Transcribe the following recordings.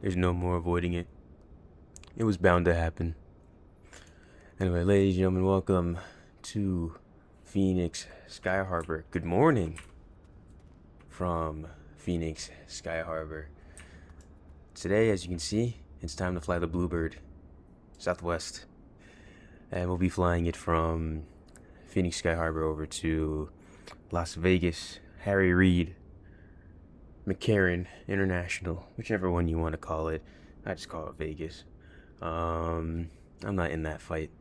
There's no more avoiding it. It was bound to happen. Anyway, ladies and gentlemen, welcome to Phoenix Sky Harbor. Good morning from Phoenix Sky Harbor. Today, as you can see, it's time to fly the Bluebird Southwest. And we'll be flying it from Phoenix Sky Harbor over to Las Vegas, Harry Reid, McCarran International, whichever one you want to call it. I just call it Vegas. I'm not in that fight.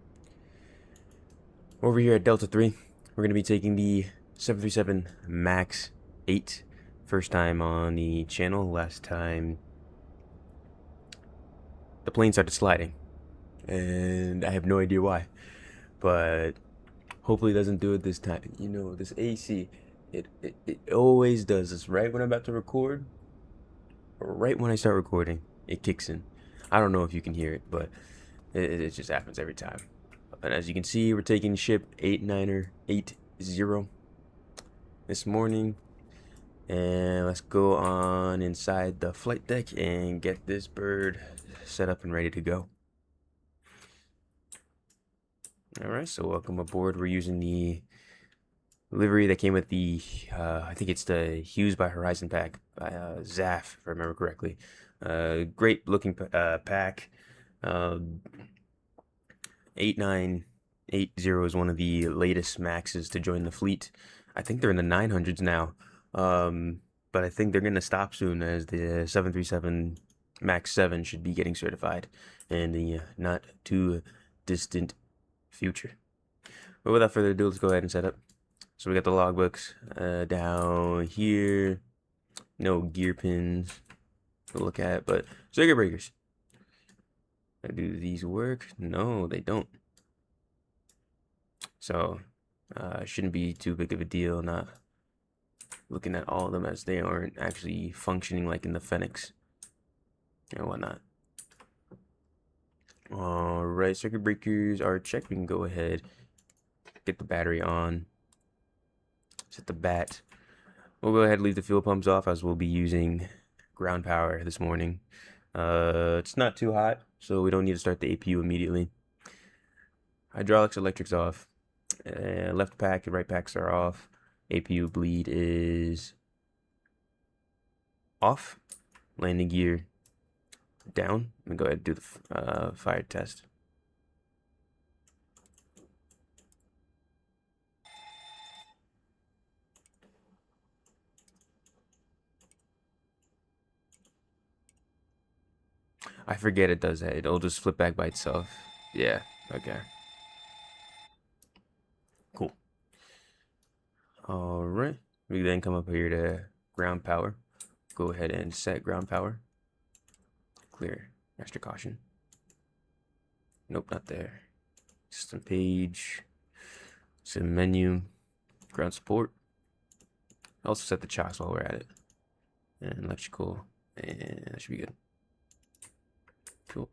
Over here at Delta 3, we're going to be taking the 737 MAX 8. First time on the channel. Last time the plane started sliding. And I have no idea why. But hopefully it doesn't do it this time. You know, this AC, it always does this right when I'm about to record. Or right when I start recording, it kicks in. I don't know if you can hear it, but it just happens every time. And as you can see, we're taking ship 8980 this morning. And let's go on inside the flight deck and get this bird set up and ready to go. Alright, so welcome aboard. We're using the livery that came with the, I think it's the Hughes by Horizon pack by Zaf, if I remember correctly. Great looking pack. 8980 is one of the latest Maxes to join the fleet. I think they're in the 900s now. But I think they're going to stop soon, as the 737 MAX 7 should be getting certified in the not too distant future. But without further ado, let's go ahead and set up. So we got the logbooks down here. No gear pins to look at, but circuit breakers. Do these work? No, they don't. So shouldn't be too big of a deal. Not looking at all of them, as they aren't actually functioning like in the Phoenix and whatnot. Alright, circuit breakers are checked. We can go ahead, get the battery on, set the bat. We'll go ahead and leave the fuel pumps off, as we'll be using ground power this morning. It's not too hot, so we don't need to start the APU immediately. Hydraulics, electrics off. Left pack and right packs are off. APU bleed is off. Landing gear down. Let me go ahead and do the fire test. I forget it does that. It'll just flip back by itself. Yeah, okay. Cool. Alright. We then come up here to ground power. Go ahead and set ground power. Clear. Extra caution. Nope, not there. System page. System menu. Ground support. Also set the chocks while we're at it. And electrical. And that should be good. Cool.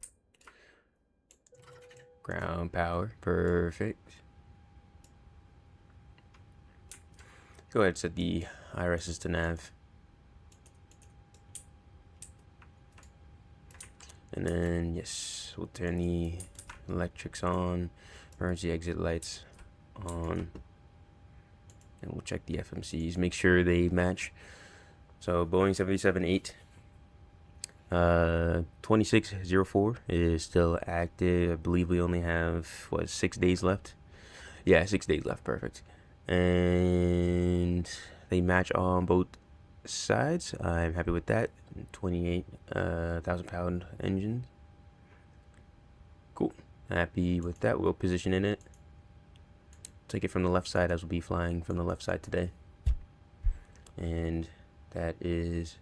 Ground power. Perfect. Go ahead and set the IRSs to nav. And then, yes, we'll turn the electrics on, emergency exit lights on, and we'll check the FMCs, make sure they match. So Boeing 737-8, 2604 is still active. I believe we only have, what, 6 days left? Yeah, 6 days left, perfect. And they match on both sides. I'm happy with that. 28,000 pound engine. Cool. Happy with that. We'll position in it. Take it from the left side, as we'll be flying from the left side today. And that is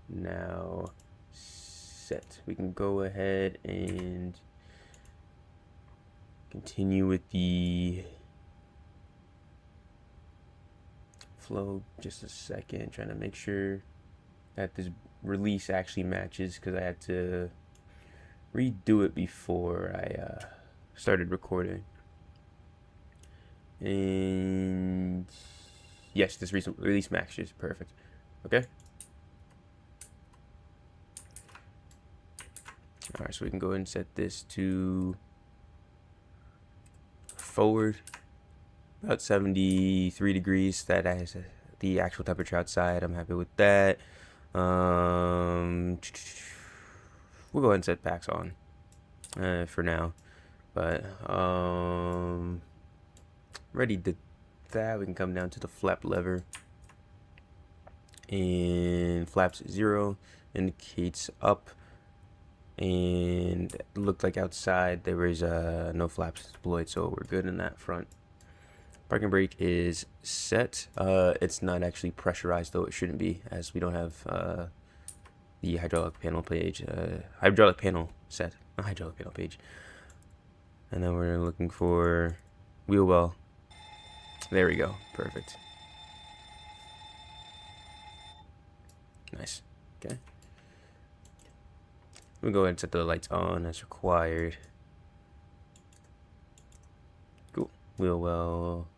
now set. We can go ahead and continue with the flow. Just a second, trying to make sure that this release actually matches, because I had to redo it before I started recording. And yes, this recent release matches. Perfect. Okay. Alright, so we can go ahead and set this to forward, about 73 degrees. That is the actual temperature outside. I'm happy with that. We'll go ahead and set packs on for now. But ready to that. We can come down to the flap lever, and flaps 0 indicates up, and it looked like outside there was no flaps deployed, so we're good in that front. Parking brake is set. It's not actually pressurized, though it shouldn't be, as we don't have the hydraulic panel page, hydraulic panel set, not hydraulic panel page. And then we're looking for wheel well. There we go. Perfect. Nice. Okay. We'll go ahead and set the lights on as required. Cool. Wheel well.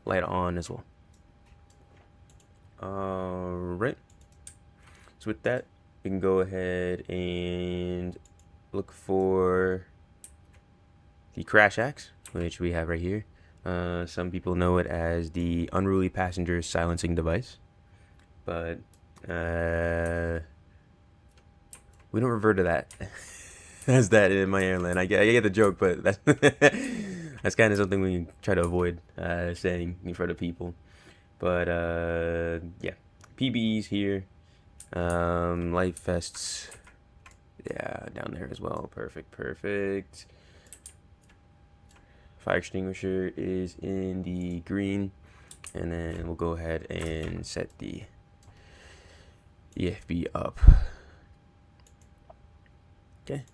Light on as well. Alright. So with that, we can go ahead and look for the crash axe, which we have right here. Some people know it as the unruly passenger silencing device, but we don't refer to that as that in my airline. I get the joke, but that's that's kind of something we try to avoid saying in front of people. But yeah, PBEs here, life vests, yeah, down there as well. Perfect. Fire extinguisher is in the green, and then we'll go ahead and set the EFB up. Okay.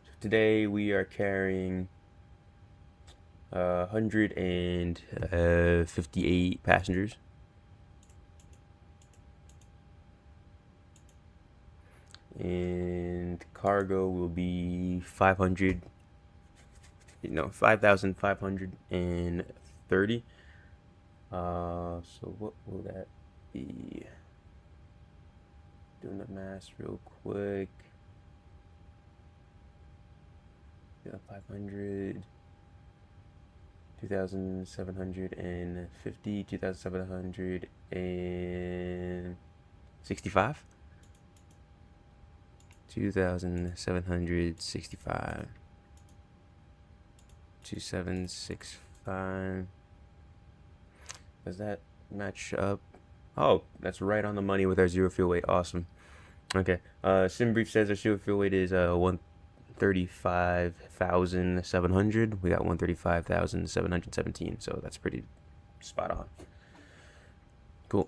So today we are carrying 158 passengers. And cargo will be 5,530. So what will that be? Doing the math real quick. Yeah, 500, 2,750, 2,765. 2,765. 2,765. Does that match up? Oh, that's right on the money with our zero fuel weight. Awesome. Okay. Sim brief says our zero fuel weight is 135,700. We got 135,717. So that's pretty spot on. Cool.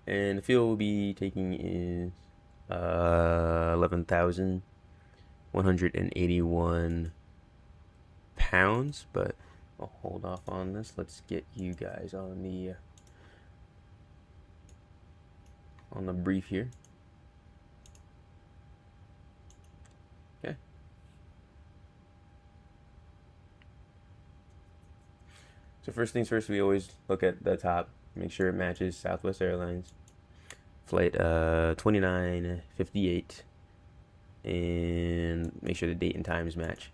And the fuel we'll be taking is 11,181 pounds, but I'll hold off on this. Let's get you guys on the brief here. Okay. So first things first, we always look at the top, make sure it matches Southwest Airlines flight 2958, and make sure the date and times match.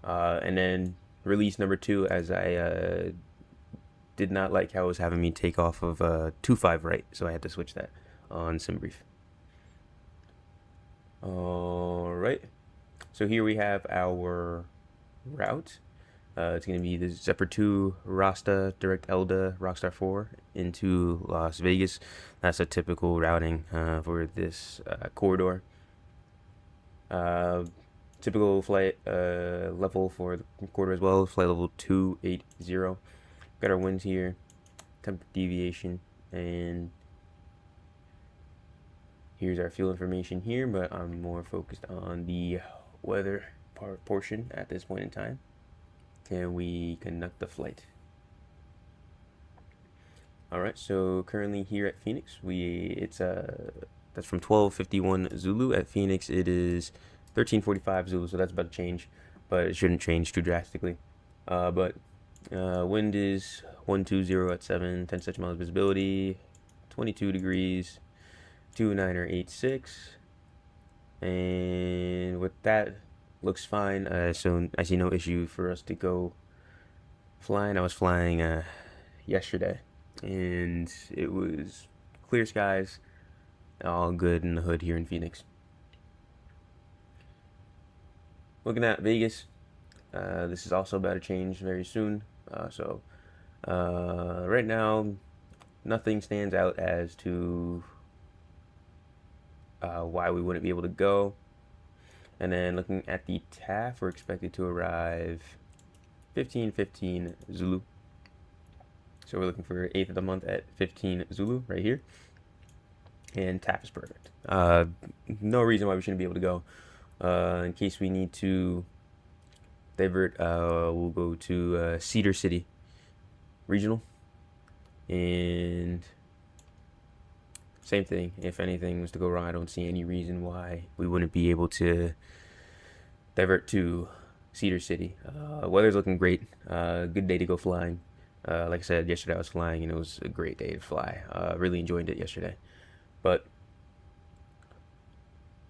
And then release number 2, as I did not like how it was having me take off of 25 right, so I had to switch that on SimBrief. Alright, so here we have our route. It's going to be the Zephyr 2 Rasta Direct Elda Rockstar 4 into Las Vegas. That's a typical routing for this corridor. Typical flight level for the corridor as well, flight level 280. Got our winds here, temperature deviation, and here's our fuel information here, but I'm more focused on the weather portion at this point in time. Can we conduct the flight? Alright, so currently here at Phoenix, that's from 12:51 Zulu. At Phoenix it is 13:45 Zulu, so that's about to change, but it shouldn't change too drastically. But wind is 120 at 7, 10 such miles visibility, 22 degrees, 2986, and with that, looks fine. So I see no issue for us to go flying. I was flying yesterday, and it was clear skies, all good in the hood here in Phoenix. Looking at Vegas, this is also about to change very soon. So right now, nothing stands out as to why we wouldn't be able to go. And then looking at the TAF, we're expected to arrive 1515 Zulu. So we're looking for 8th of the month at 15 Zulu right here. And TAF is perfect. No reason why we shouldn't be able to go. In case we need to divert, we'll go to Cedar City Regional. And same thing. If anything was to go wrong, I don't see any reason why we wouldn't be able to divert to Cedar City. Weather's looking great. Good day to go flying. Like I said, yesterday I was flying and it was a great day to fly. Really enjoyed it yesterday. But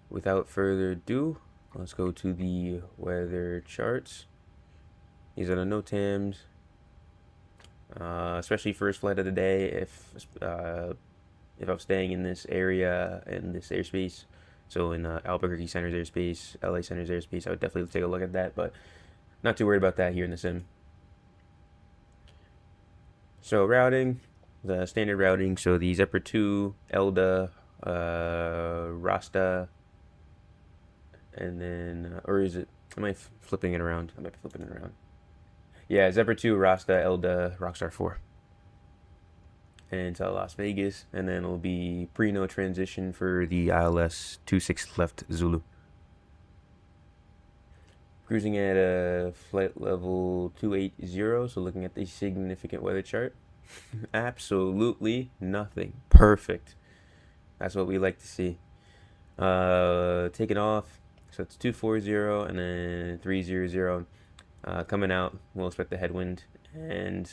without further ado, let's go to the weather charts. These are the NOTAMs. Especially first flight of the day. If I'm staying in this area, in this airspace, so in Albuquerque Center's airspace, LA Center's airspace, I would definitely take a look at that, but not too worried about that here in the sim. So routing, the standard routing, so the Zephyr 2, Elda, Rasta, and then, or is it, am I flipping it around? I might be flipping it around. Yeah, Zephyr 2, Rasta, Elda, Rockstar 4. And to Las Vegas, and then it'll be pre-no transition for the ILS 26 left Zulu. Cruising at a flight level 280, so looking at the significant weather chart, absolutely nothing. Perfect. That's what we like to see. Taking off, so it's 240 and then 300. Coming out, we'll expect the headwind and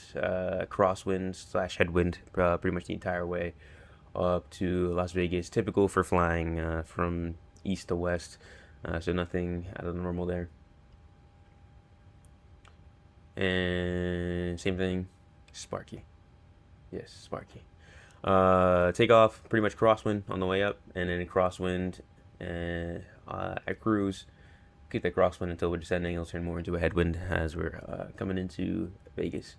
crosswind / headwind pretty much the entire way up to Las Vegas. Typical for flying from east to west, so nothing out of the normal there. And same thing, Sparky. Yes, Sparky. Takeoff, pretty much crosswind on the way up, and then crosswind at cruise. Keep that crosswind until we're descending. It'll turn more into a headwind as we're coming into Vegas.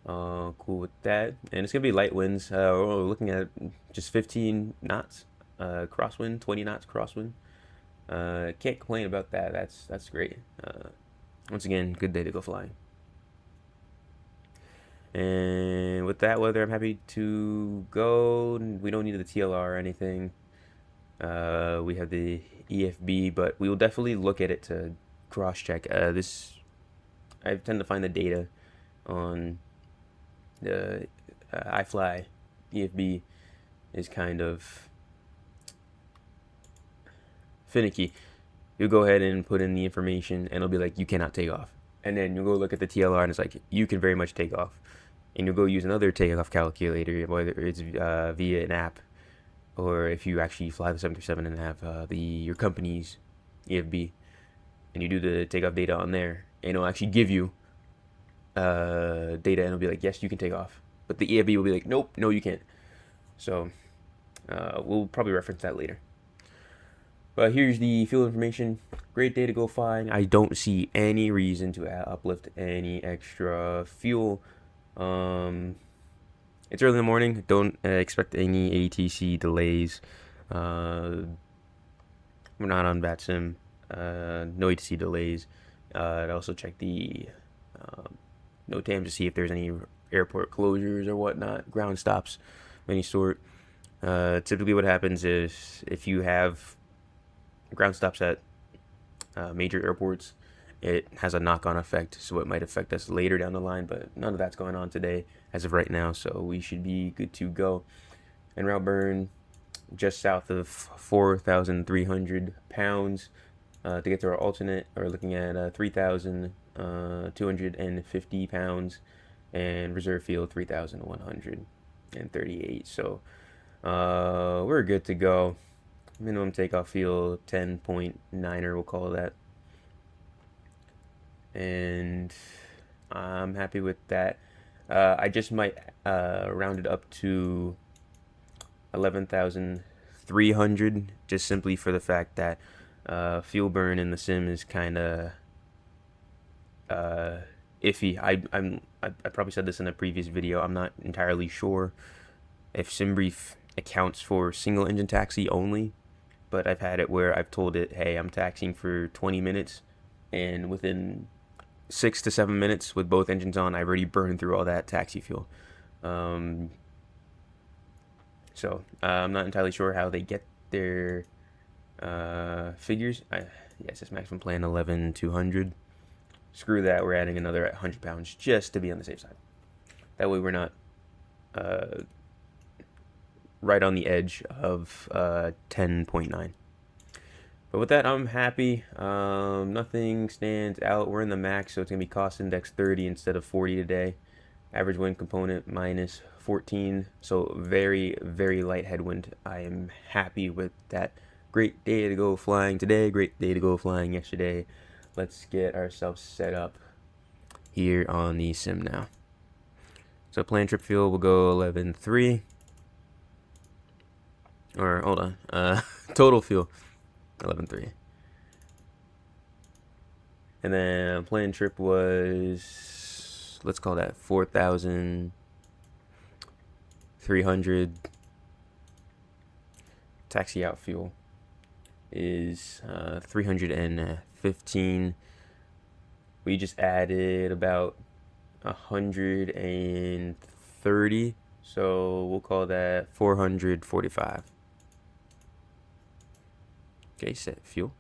Cool with that. And it's gonna be light winds. We're looking at just 15 knots crosswind, 20 knots crosswind. Can't complain about that. That's great. Once again, good day to go flying. And with that weather, I'm happy to go. We don't need the TLR or anything. We have the EFB, but we will definitely look at it to cross-check. I tend to find the data on the iFly EFB is kind of finicky. You'll go ahead and put in the information, and it'll be like, you cannot take off. And then you'll go look at the TLR, and it's like, you can very much take off. And you'll go use another takeoff calculator, whether it's via an app, or if you actually fly the 737 and have your company's EFB, and you do the takeoff data on there, and it'll actually give you data, and it'll be like, yes, you can take off. But the EFB will be like, nope, no, you can't. So we'll probably reference that later. But here's the fuel information. Great day to go flying. I don't see any reason to uplift any extra fuel. It's early in the morning. Don't expect any ATC delays. We're not on VATSIM. No ATC delays. I'd also check the NOTAMs to see if there's any airport closures or whatnot, ground stops of any sort. Typically what happens is if you have ground stops at major airports, it has a knock-on effect, so it might affect us later down the line, but none of that's going on today as of right now, so we should be good to go. And route burn just south of 4,300 pounds to get to our alternate. We're looking at 3,250 pounds, and reserve field 3,138. So We're good to go. Minimum takeoff fuel 10.9er, we'll call that. And I'm happy with that. I just might round it up to 11,300, just simply for the fact that fuel burn in the sim is kind of iffy. I probably said this in a previous video. I'm not entirely sure if SimBrief accounts for single engine taxi only, but I've had it where I've told it, hey, I'm taxiing for 20 minutes, and within 6 to 7 minutes with both engines on, I've already burned through all that taxi fuel. So I'm not entirely sure how they get their figures. Yes, it's maximum plan 11,200. Screw that, we're adding another 100 pounds just to be on the safe side. That way we're not right on the edge of 10.9. But with that, I'm happy. Nothing stands out. We're in the max, so it's going to be cost index 30 instead of 40 today. Average wind component minus 14, so very, very light headwind. I am happy with that. Great day to go flying today, great day to go flying yesterday. Let's get ourselves set up here on the sim now. So planned trip fuel will go 11.3. Or hold on, total fuel 11.3. And then planned trip was, let's call that 4,300. Taxi out fuel is 315. We just added about 130, so we'll call that 445. Okay, set fuel.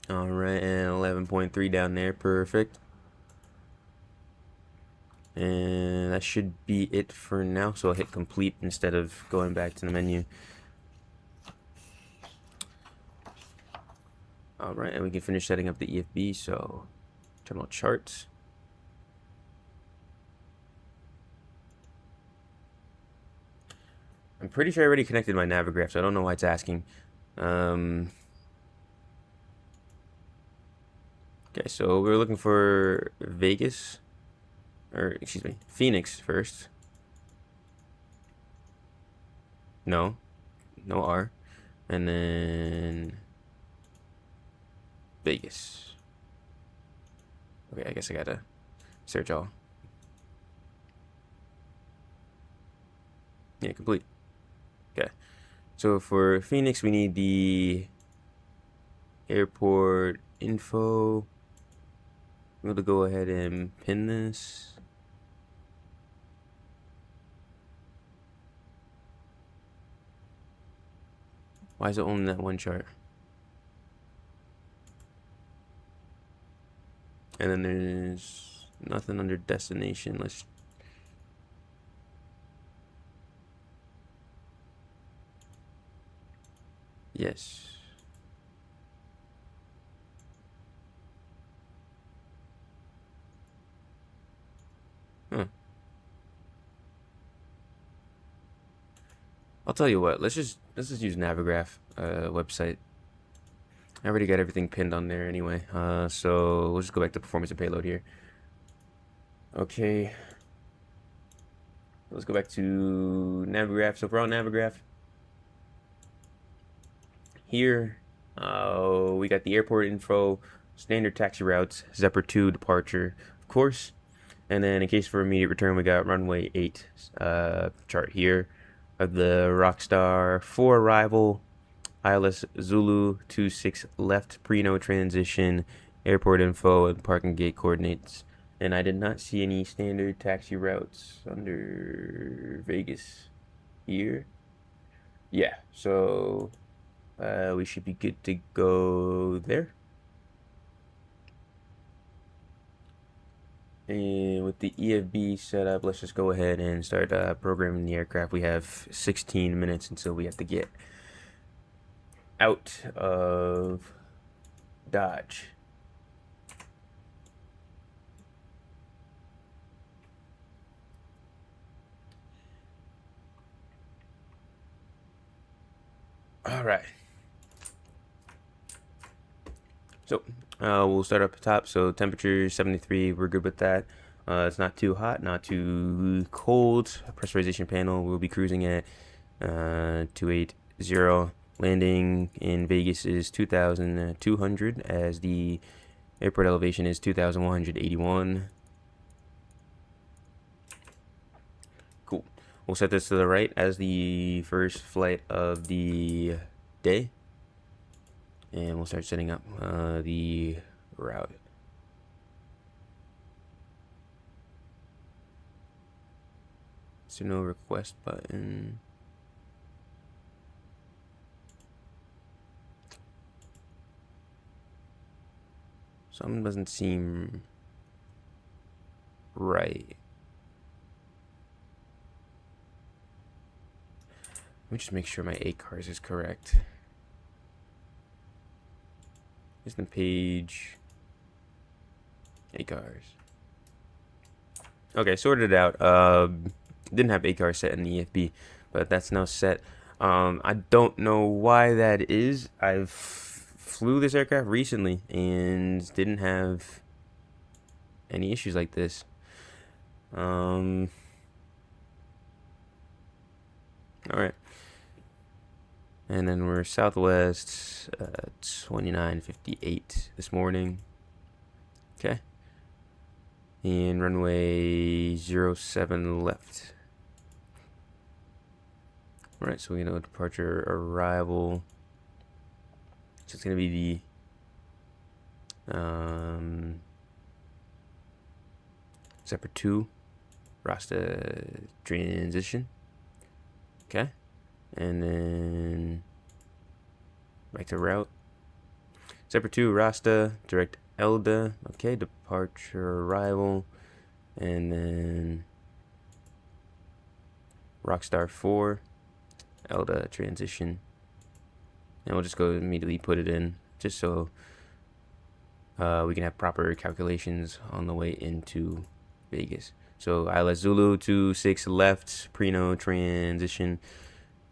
All right, and 11.3 down there, perfect. And that should be it for now, so I'll hit complete instead of going back to the menu. All right, and we can finish setting up the EFB, so terminal charts. I'm pretty sure I already connected my Navigraph, so I don't know why it's asking. Okay, so we're looking for Vegas, or excuse me, Phoenix first. No R, and then Vegas. Okay, I guess I gotta search all. Yeah, complete. Okay, so for Phoenix, we need the airport info. I'm going to go ahead and pin this. Why is it only that one chart? And then there's nothing under destination. Let's... Yes. Huh. I'll tell you what, let's just use Navigraph website. I already got everything pinned on there anyway. So we'll just go back to performance and payload here. Okay. Let's go back to Navigraph. So if we're on Navigraph, here we got the airport info, standard taxi routes, Zephyr 2 departure, of course. And then in case for immediate return, we got runway 8 chart here of the Rockstar 4 arrival, ILS Zulu 26 left, pre-no transition, airport info, and parking gate coordinates. And I did not see any standard taxi routes under Vegas here. Yeah, so we should be good to go there. And with the EFB set up, let's just go ahead and start programming the aircraft. We have 16 minutes until we have to get out of Dodge. All right. So we'll start up top. So temperature 73, we're good with that. It's not too hot, not too cold. Pressurization panel will be cruising at 280. Landing in Vegas is 2,200 as the airport elevation is 2,181. Cool. We'll set this to the right as the first flight of the day. And we'll start setting up the route. So no request button. Something doesn't seem right. Let me just make sure my ACARS is correct. Here's the page. ACARS. Okay, sorted it out. Didn't have ACARS set in the EFB, but that's now set. I don't know why that is. I've flew this aircraft recently and didn't have any issues like this. All right. And then we're Southwest 2958 this morning. Okay. And runway 07 left. All right, so we know departure arrival. So it's gonna be the Zephyr 2 Rasta transition. Okay. And then back to route. Zephyr 2 Rasta direct Elda. Okay, departure arrival. And then Rockstar 4 Elda transition. And we'll just go immediately put it in just so we can have proper calculations on the way into Vegas. So ILS Zulu 26 left, Preno transition.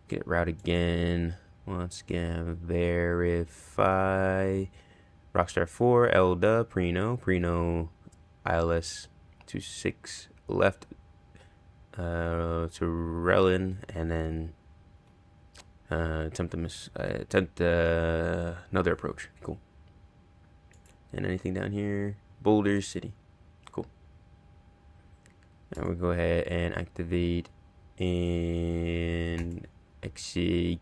Get route again. Once again, verify. Rockstar 4, Elda, Preno, ILS 26 left to Relin, and then attempt another approach. Cool. And anything down here? Boulder City. Cool. Now we'll go ahead and activate and execute.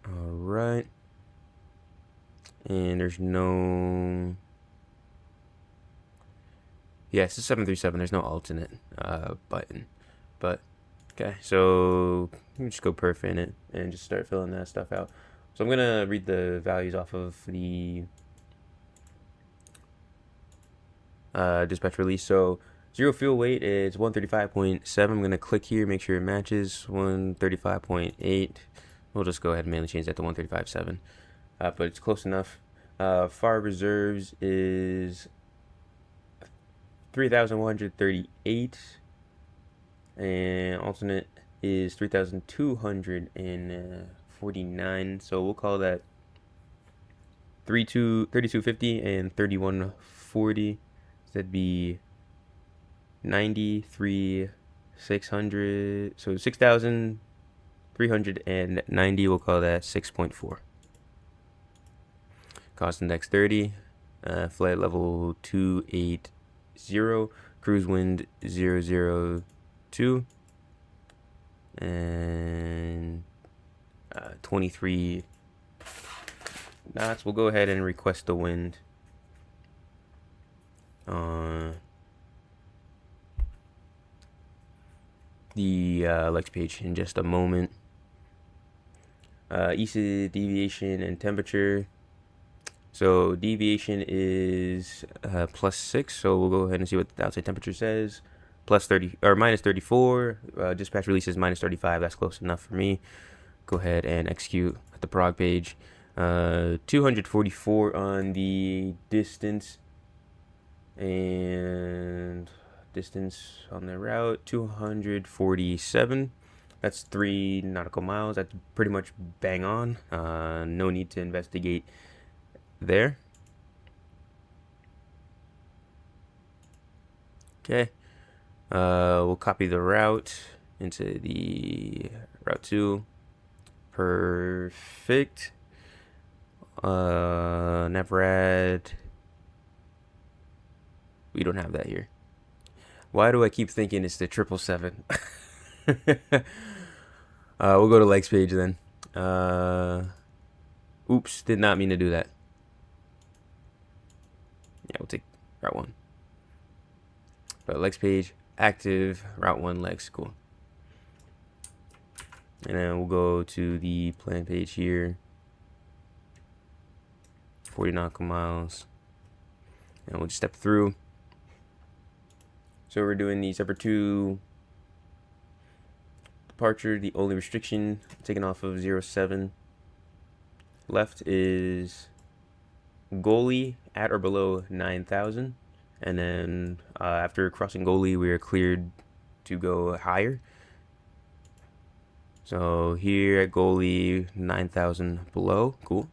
All right. And there's no. Yeah, it's a 737. There's no alternate button. But, okay. So, let me just go perf in it and just start filling that stuff out. So, I'm going to read the values off of the dispatch release. So, zero fuel weight is 135.7. I'm going to click here, make sure it matches 135.8. We'll just go ahead and manually change that to 135.7. But it's close enough. FAR reserves is 3,138, and alternate is 3,249. So we'll call that 3250 and 3140. So that'd be 93,600. So 6,390. We'll call that 6.4. Cost index 30. Flight level 280. Cruise wind 002. And 23 knots. We'll go ahead and request the wind. The Lex page in just a moment. EASA deviation and temperature. So deviation is +6. So we'll go ahead and see what the outside temperature says. +30 or -34. Dispatch release is -35. That's close enough for me. Go ahead and execute at the prog page. 244 on the distance and distance on the route, 247. That's 3 nautical miles. That's pretty much bang on. No need to investigate there. Okay. We'll copy the route into the route 2. Perfect. Navrad. We don't have that here. Why do I keep thinking it's the 777? We'll go to legs page then. Oops, did not mean to do that. Yeah, we'll take route 1. But legs page, active, route 1 legs, cool. And then we'll go to the plan page here. 40 nautical miles. And we'll just step through. So we're doing the September 2 departure. The only restriction taken off of 07 left is goalie at or below 9,000. And then after crossing goalie, we are cleared to go higher. So here at goalie, 9,000 below, cool.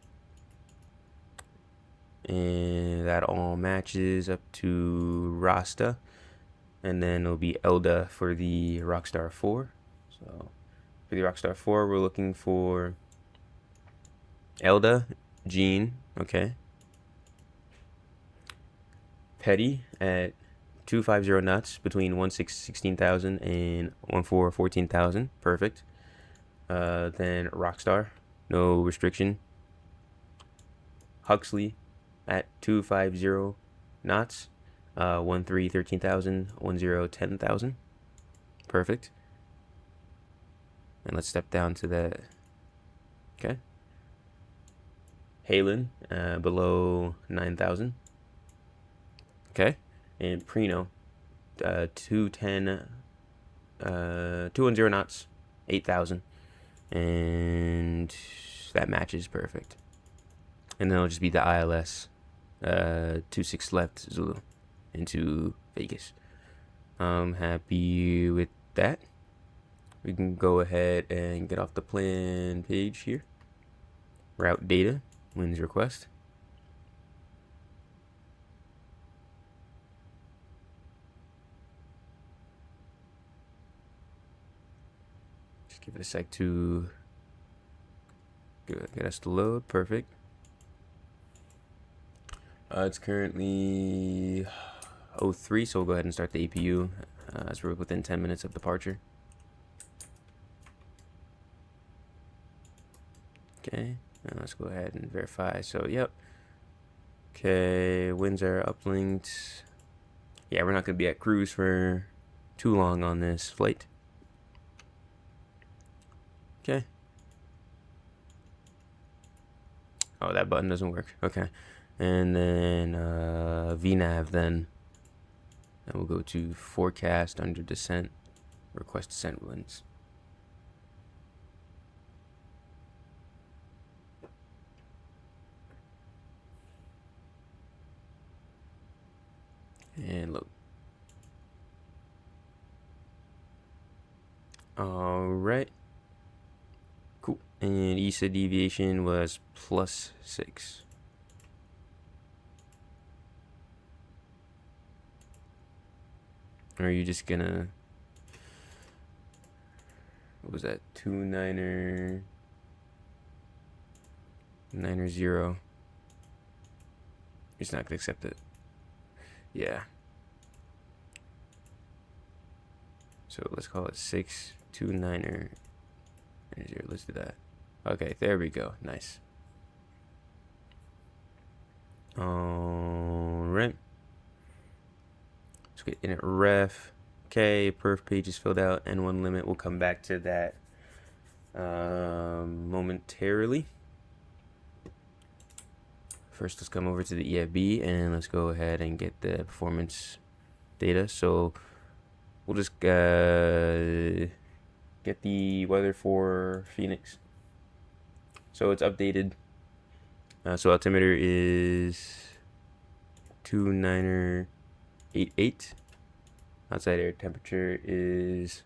And that all matches up to Rasta. And then it'll be Elda for the Rockstar 4. So for the Rockstar 4, we're looking for Elda, Jean, okay. Petty at 250 knots between 16,000 and 14,000. Perfect. Then Rockstar, no restriction. Huxley at 250 knots, 13,000, 10,000. Perfect. And let's step down to that. Okay. Halen, below 9,000. Okay. And Prino, 210 knots, 8,000. And that matches perfect. And then it'll just be the ILS, 26 left Zulu into Vegas. I'm happy with that. We can go ahead and get off the plan page here. Route data, winds request. Just give it a sec to get us to load. Perfect. It's currently 03, so we'll go ahead and start the APU as we're within 10 minutes of departure. Okay, now let's go ahead and verify. So, yep. Okay, winds are uplinked. Yeah, we're not going to be at cruise for too long on this flight. Okay. Oh, that button doesn't work. Okay. And then VNAV then. And we'll go to forecast under descent. Request descent winds. And load. Alright. Cool. And ESA deviation was +6. Or are you just gonna... What was that? 29er 90. You're just not gonna accept it. Yeah. So let's call it 629er 90. Let's do that. Okay, there we go. Nice. Alright. Let's get init ref. Okay, perf page is filled out. N1 limit. We'll come back to that momentarily. First, let's come over to the EFB and let's go ahead and get the performance data. So we'll just get the weather for Phoenix. So it's updated. So altimeter is 29er 88. Outside air temperature is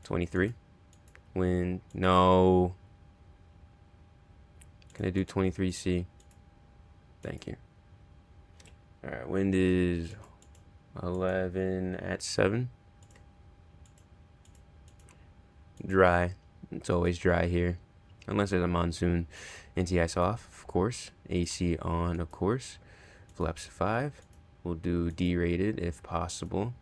23. Wind, no. Can I do 23C? Thank you. Alright, wind is 11 at 7. Dry. It's always dry here. Unless there's a monsoon. Anti-ice off, of course. AC on, of course. Flaps 5. We'll do D-rated if possible.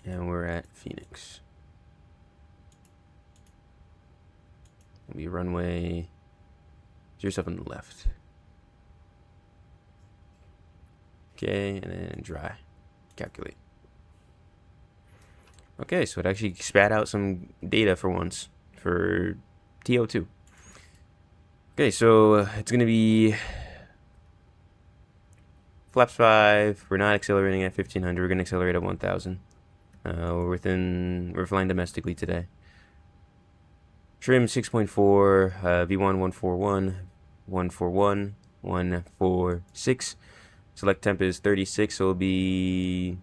And we're at Phoenix. It'll be runway 07 on the left. Okay, and then dry. Calculate. Okay, so it actually spat out some data for once for TO2. Okay, so it's going to be flaps 5. We're not accelerating at 1500. We're going to accelerate at 1000. We're flying domestically today. Trim 6.4, V1 141, 141, 146. Select temp is 36, so it'll be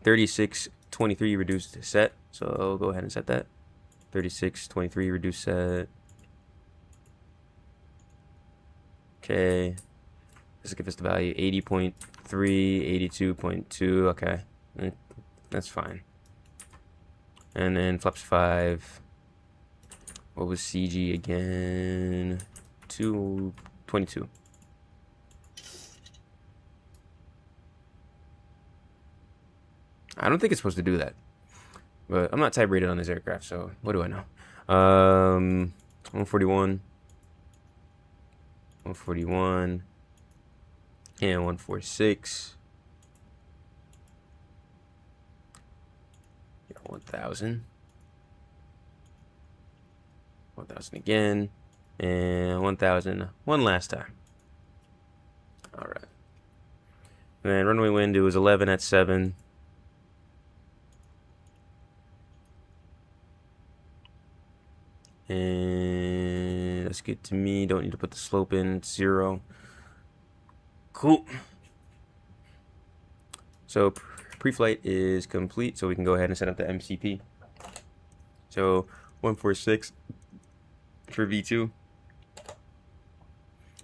3623 reduced set. So I'll go ahead and set that. 3623 reduced set. Okay. This will give us the value 80.3, 82.2. Okay. That's fine. And then flaps 5. What was CG again? 222. I don't think it's supposed to do that. But I'm not type rated on this aircraft, so what do I know? 141. 141. And 146. 1000. 1000 again. And 1000 one last time. Alright. And runway wind, it was 11 at 7. And that's good to me. Don't need to put the slope in. It's 0. Cool. So pre-flight is complete, so we can go ahead and set up the MCP. So 146 for V2.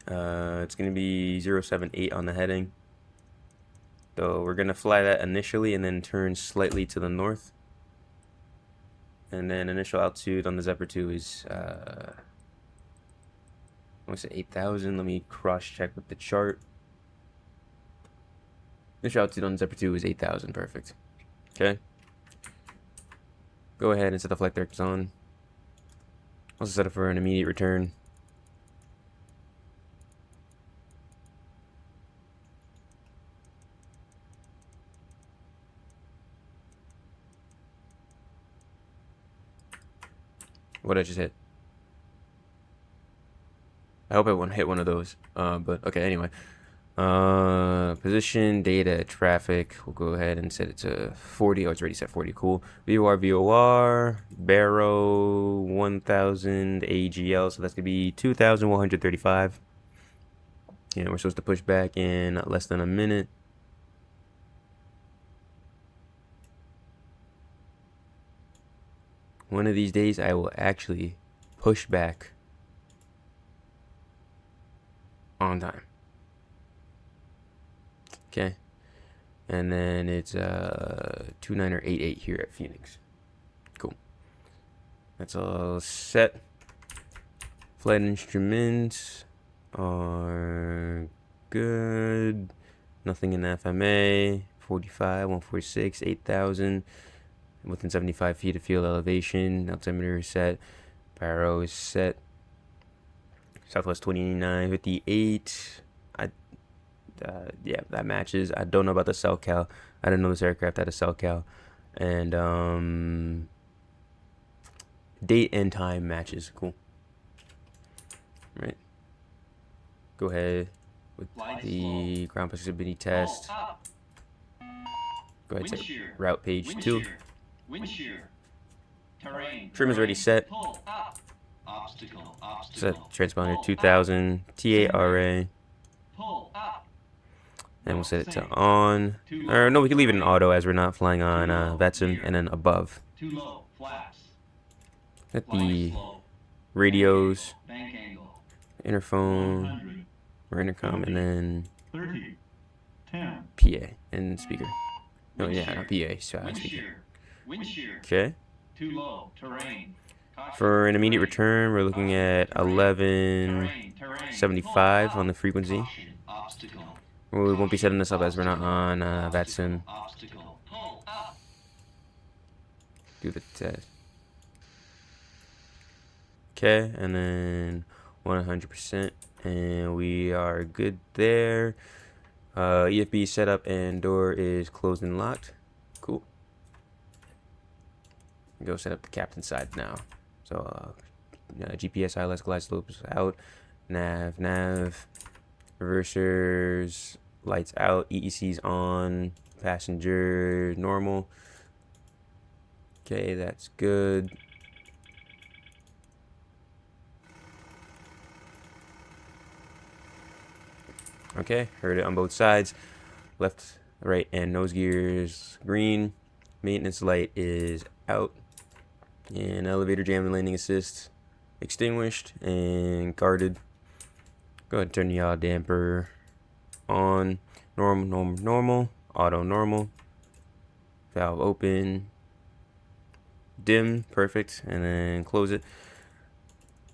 It's going to be 078 on the heading. So we're going to fly that initially and then turn slightly to the north. And then initial altitude on the Zephyr 2 is, I want to say 8,000. Let me cross-check with the chart. Initial altitude on the Zephyr 2 is 8,000. Perfect. Okay. Go ahead and set the flight directors on. Also set up for an immediate return. What did I just hit? I hope I won't hit one of those. But okay, anyway. Position, data, traffic. We'll go ahead and set it to 40. Oh, it's already set 40. Cool. VOR, Barrow, 1000 AGL. So that's going to be 2,135. And we're supposed to push back in less than a minute. One of these days, I will actually push back on time. Okay. And then it's 2988 here at Phoenix. Cool. That's all set. Flight instruments are good. Nothing in FMA. 45, 146, 8,000. Within 75 feet of field elevation. Altimeter is set. Pyro is set. Southwest 2958. Yeah, that matches. I don't know about the SoCal. I didn't know this aircraft had a SoCal. And date and time matches. Cool. Right. Go ahead with the ground possibility test. Go ahead and set route page 2. Trim is already set. Set transponder 2000 TARA. And we'll set it to on. Or no, we can leave it in auto as we're not flying on VETSIM, and then above. Set the radios, interphone, or intercom, and then PA and speaker. No, yeah, not PA, speaker. Okay. For an immediate return, we're looking at 1175 on the frequency. We won't be setting this up as we're not on VETSIM. Do the test. Okay, and then 100%, and we are good there. EFB setup and door is closed and locked. Cool. Go set up the captain side now. So GPS ILS glide slopes out, nav, reversers, lights out, EEC's on, passenger normal. Okay, that's good. Okay, heard it on both sides. Left, right, and nose gears green. Maintenance light is out. And elevator jam and landing assist extinguished and guarded. Go ahead and turn the yaw damper on. Normal. Auto normal. Valve open. Dim, perfect. And then close it.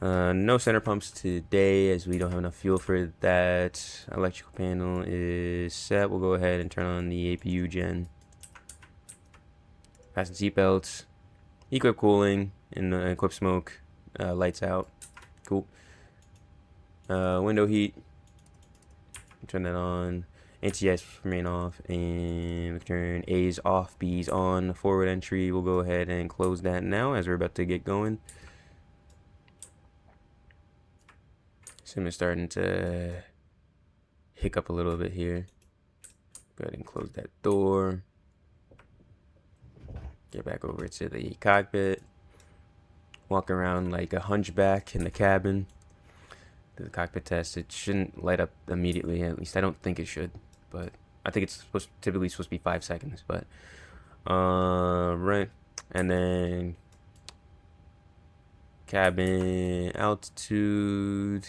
No center pumps today as we don't have enough fuel for that. Electrical panel is set. We'll go ahead and turn on the APU gen. Fasten seatbelts. Equip cooling and equip smoke. Lights out. Cool. Window heat. Turn that on. NTS remain off. And we turn A's off, B's on. Forward entry. We'll go ahead and close that now as we're about to get going. Sim is starting to hiccup a little bit here. Go ahead and close that door. Get back over to the cockpit. Walk around like a hunchback in the cabin. Do the cockpit test. It shouldn't light up immediately. At least I don't think it should. But I think it's typically supposed to be 5 seconds. But right. And then cabin altitude.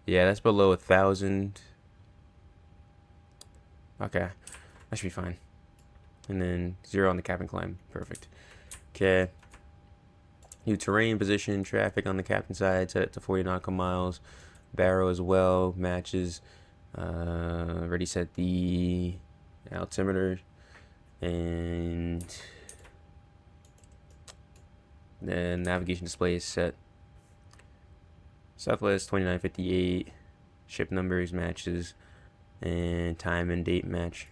Yeah, that's below 1,000. Okay, that should be fine. And then 0 on the cabin climb. Perfect. Okay. New terrain position, traffic on the captain side, set it to 40 nautical miles. Barrow as well, matches. Already set the altimeter. And then navigation display is set. Southwest 2958. Ship numbers matches. And time and date match.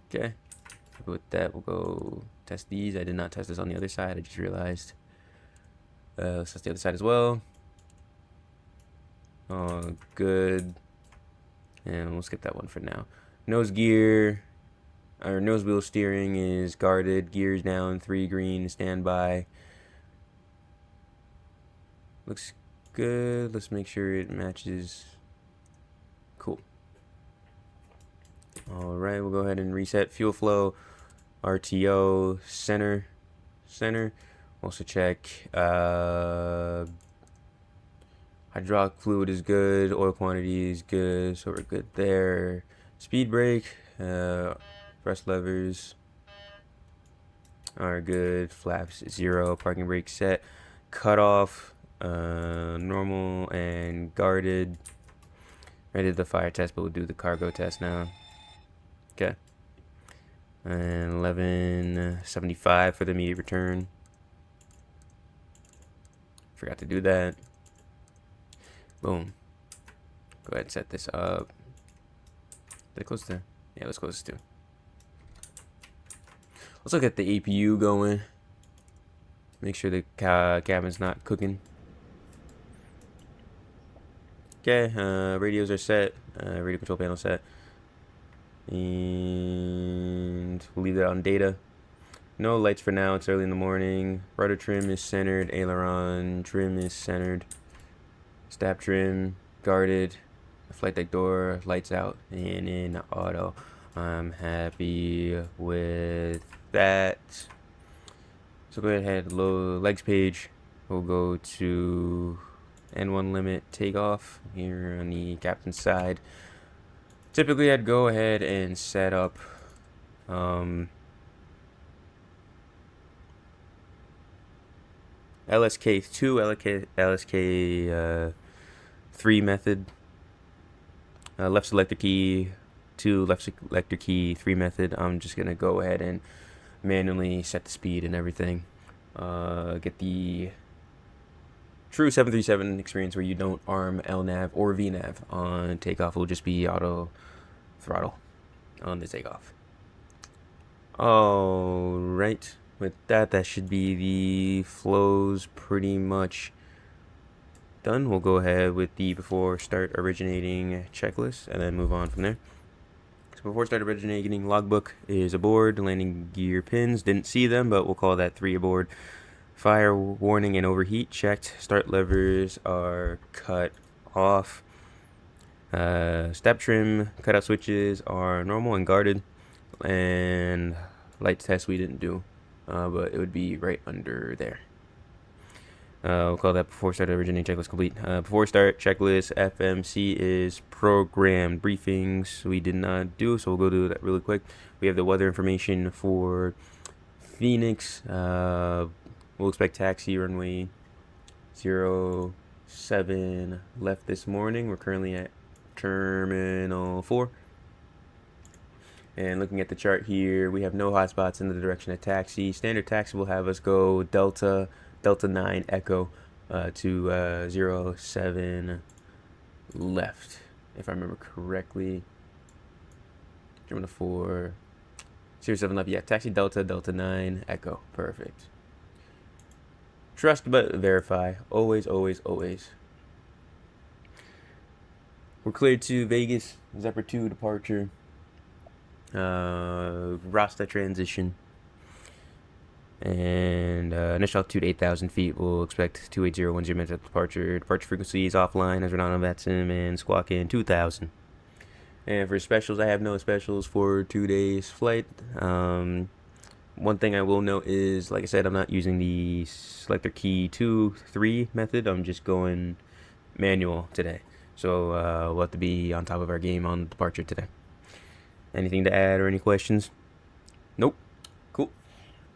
Okay. With that, we'll go test these. I did not test this on the other side. I just realized. Let's test the other side as well. Good. And we'll skip that one for now. Nose gear. Our nose wheel steering is guarded. Gears down. 3 green. Standby. Looks good. Let's make sure it matches. Cool. Alright, we'll go ahead and reset fuel flow. RTO. Center. Also check hydraulic fluid is good. Oil quantity is good. So we're good there. Speed brake. Thrust levers are good. Flaps 0. Parking brake set. Cutoff. Normal and guarded. I did the fire test, but we'll do the cargo test now. Okay. And 1175 for the immediate return. Forgot to do that. Boom. Go ahead and set this up. Did I close there? Yeah, let's close this too. Let's look at the APU going. Make sure the cabin's not cooking. Okay, radios are set. Radio control panel set. And we'll leave that on data. No lights for now. It's early in the morning. Rudder trim is centered. Aileron trim is centered. Stab trim guarded. Flight deck door lights out and in auto. I'm happy with that. So go ahead, load legs page. We'll go to N1 limit takeoff here on the captain's side. Typically, I'd go ahead and set up LSK2, LSK3 method. Left selector key 2, left selector key 3 method. I'm just gonna go ahead and manually set the speed and everything. Get the true 737 experience where you don't arm LNAV or VNAV on takeoff. It will just be auto throttle on the takeoff. Alright, with that should be the flows pretty much done. We'll go ahead with the before start originating checklist and then move on from there. So before start originating logbook is aboard. Landing gear pins, didn't see them, but we'll call that 3 aboard. Fire warning and overheat checked. Start levers are cut off. Step trim cutout switches are normal and guarded. And lights test we didn't do, but it would be right under there. We'll call that before start originating checklist complete. Before start checklist FMC is programmed. Briefings we did not do, so we'll go do that really quick. We have the weather information for Phoenix. We'll expect taxi runway 07 left this morning. We're currently at Terminal 4. And looking at the chart here, we have no hotspots in the direction of taxi. Standard taxi will have us go Delta 9 Echo to 07 left, if I remember correctly. Terminal 4, 07 left. Yeah, taxi Delta 9 Echo. Perfect. Trust but verify. Always, always, always. We're cleared to Vegas. Zephyr 2 departure. Rasta transition. And initial altitude 8,000 feet. We'll expect 28010 minutes at departure. Departure frequency is offline as we're not on VATSIM, and squawk in 2,000. And for specials, I have no specials for 2 days flight. One thing I will note is, like I said, I'm not using the selector key 2, 3 method. I'm just going manual today. So we'll have to be on top of our game on departure today. Anything to add or any questions? Nope. Cool.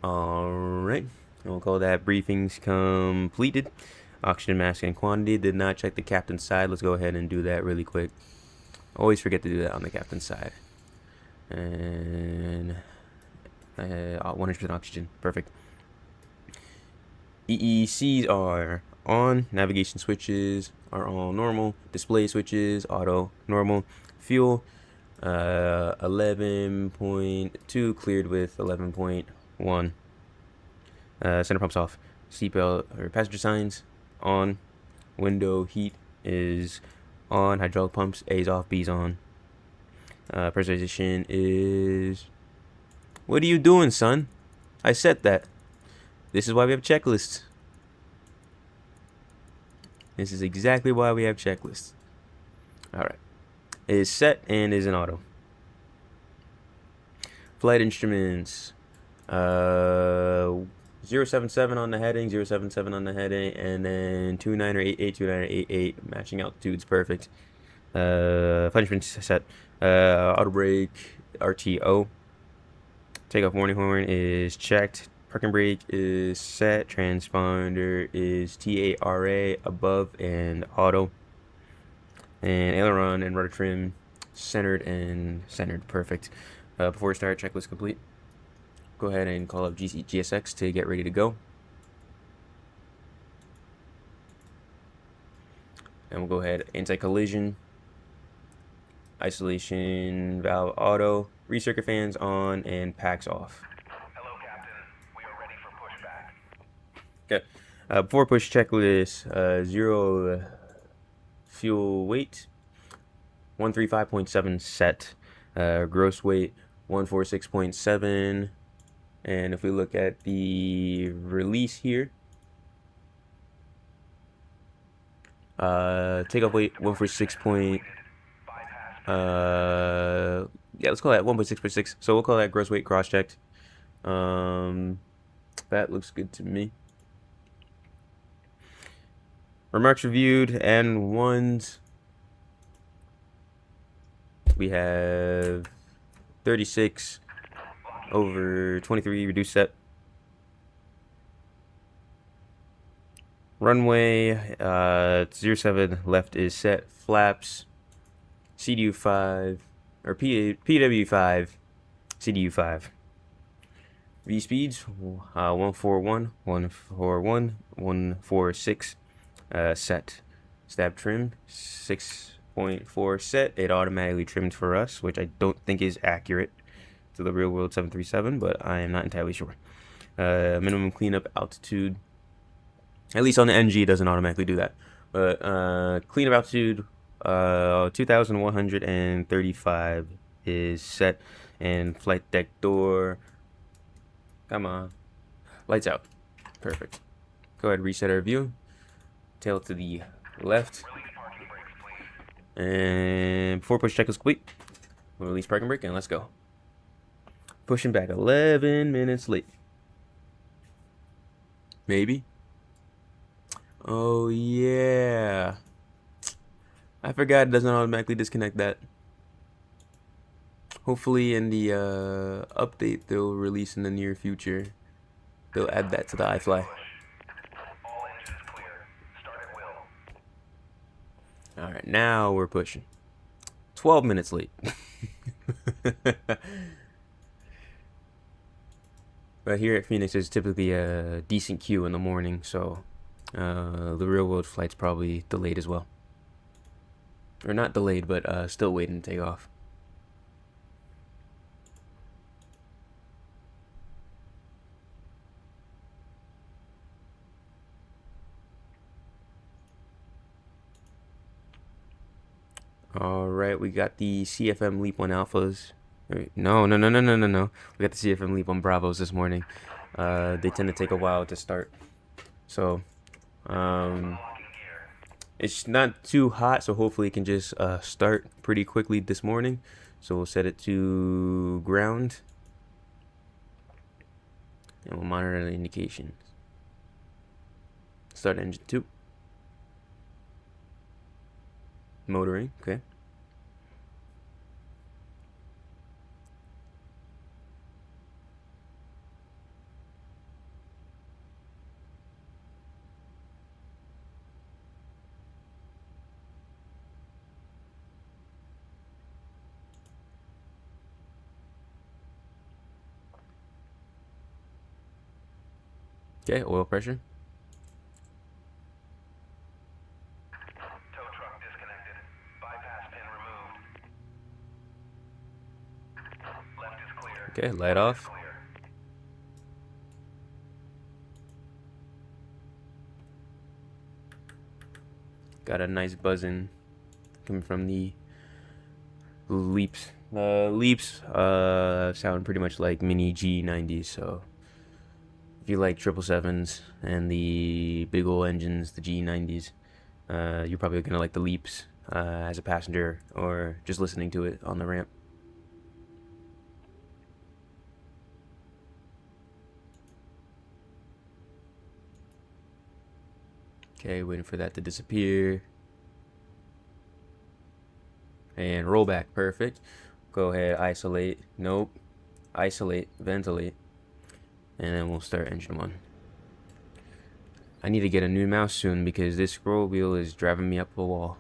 Alright. We'll call that briefings completed. Oxygen mask and quantity. Did not check the captain's side. Let's go ahead and do that really quick. Always forget to do that on the captain's side. And 100% oxygen. Perfect. EECs are on. Navigation switches are all normal. Display switches, auto, normal. Fuel, 11.2 cleared with 11.1. Center pumps off. Seatbelt or passenger signs on. Window heat is on. Hydraulic pumps, A's off, B's on. Pressurization is... What are you doing, son? I said that. This is why we have checklists. This is exactly why we have checklists. Alright. It is set and is in auto. Flight instruments. 077 on the heading, 077 on the heading, and then 2988, 2988, matching altitudes, perfect. Flight instruments set. Auto brake, RTO. Takeoff warning horn is checked. Parking brake is set. Transponder is TARA above and auto. And aileron and rudder trim centered and centered. Perfect. Before start, checklist complete. Go ahead and call up GSX to get ready to go. And we'll go ahead, anti-collision, isolation valve auto, recircuit fans on, and packs off. Hello, Captain. We are ready for pushback. Okay. Before push checklist, 0 fuel weight, 135.7 set. Gross weight, 146.7. And if we look at the release here, takeoff weight 146 point. Yeah, let's call that 1.6.6. So we'll call that gross weight cross-checked. That looks good to me. Remarks reviewed and ones. We have 36 over 23 reduced set. Runway 07 left is set. Flaps CDU5 or PW5 CDU5. V speeds 141, 141, 146 set. Stab trim 6.4 set. It automatically trimmed for us, which I don't think is accurate to the real world 737, but I am not entirely sure. Minimum cleanup altitude, at least on the NG, it doesn't automatically do that. But cleanup altitude 2,135 is set, and flight deck door. Come on. Lights out. Perfect. Go ahead, reset our view. Tail to the left. And before push check is complete, we'll release parking brake and let's go. Pushing back 11 minutes late. Maybe. Oh, yeah. I forgot it doesn't automatically disconnect that. Hopefully in the update they'll release in the near future, they'll add that to the iFly. Alright, now we're pushing. 12 minutes late. But here at Phoenix, there's typically a decent queue in the morning, so the real world flight's probably delayed as well. Or not delayed, but still waiting to take off. Alright, we got the CFM Leap 1 Alphas. No. We got the CFM Leap 1 Bravos this morning. They tend to take a while to start. So, it's not too hot, so hopefully it can just start pretty quickly this morning. So we'll set it to ground. And we'll monitor the indications. Start engine 2. Motoring, okay. Okay, oil pressure. Tow truck disconnected. Bypass pin removed. Left is clear. Okay, light off. Clear. Got a nice buzzing coming from the leaps. Leaps sound pretty much like mini G90s, so if you like 777s and the big old engines, the G90s, you're probably gonna like the leaps as a passenger or just listening to it on the ramp. Okay, waiting for that to disappear. And roll back, perfect. Go ahead, isolate. Nope. Isolate, ventilate. And then we'll start engine 1. I need to get a new mouse soon because this scroll wheel is driving me up the wall.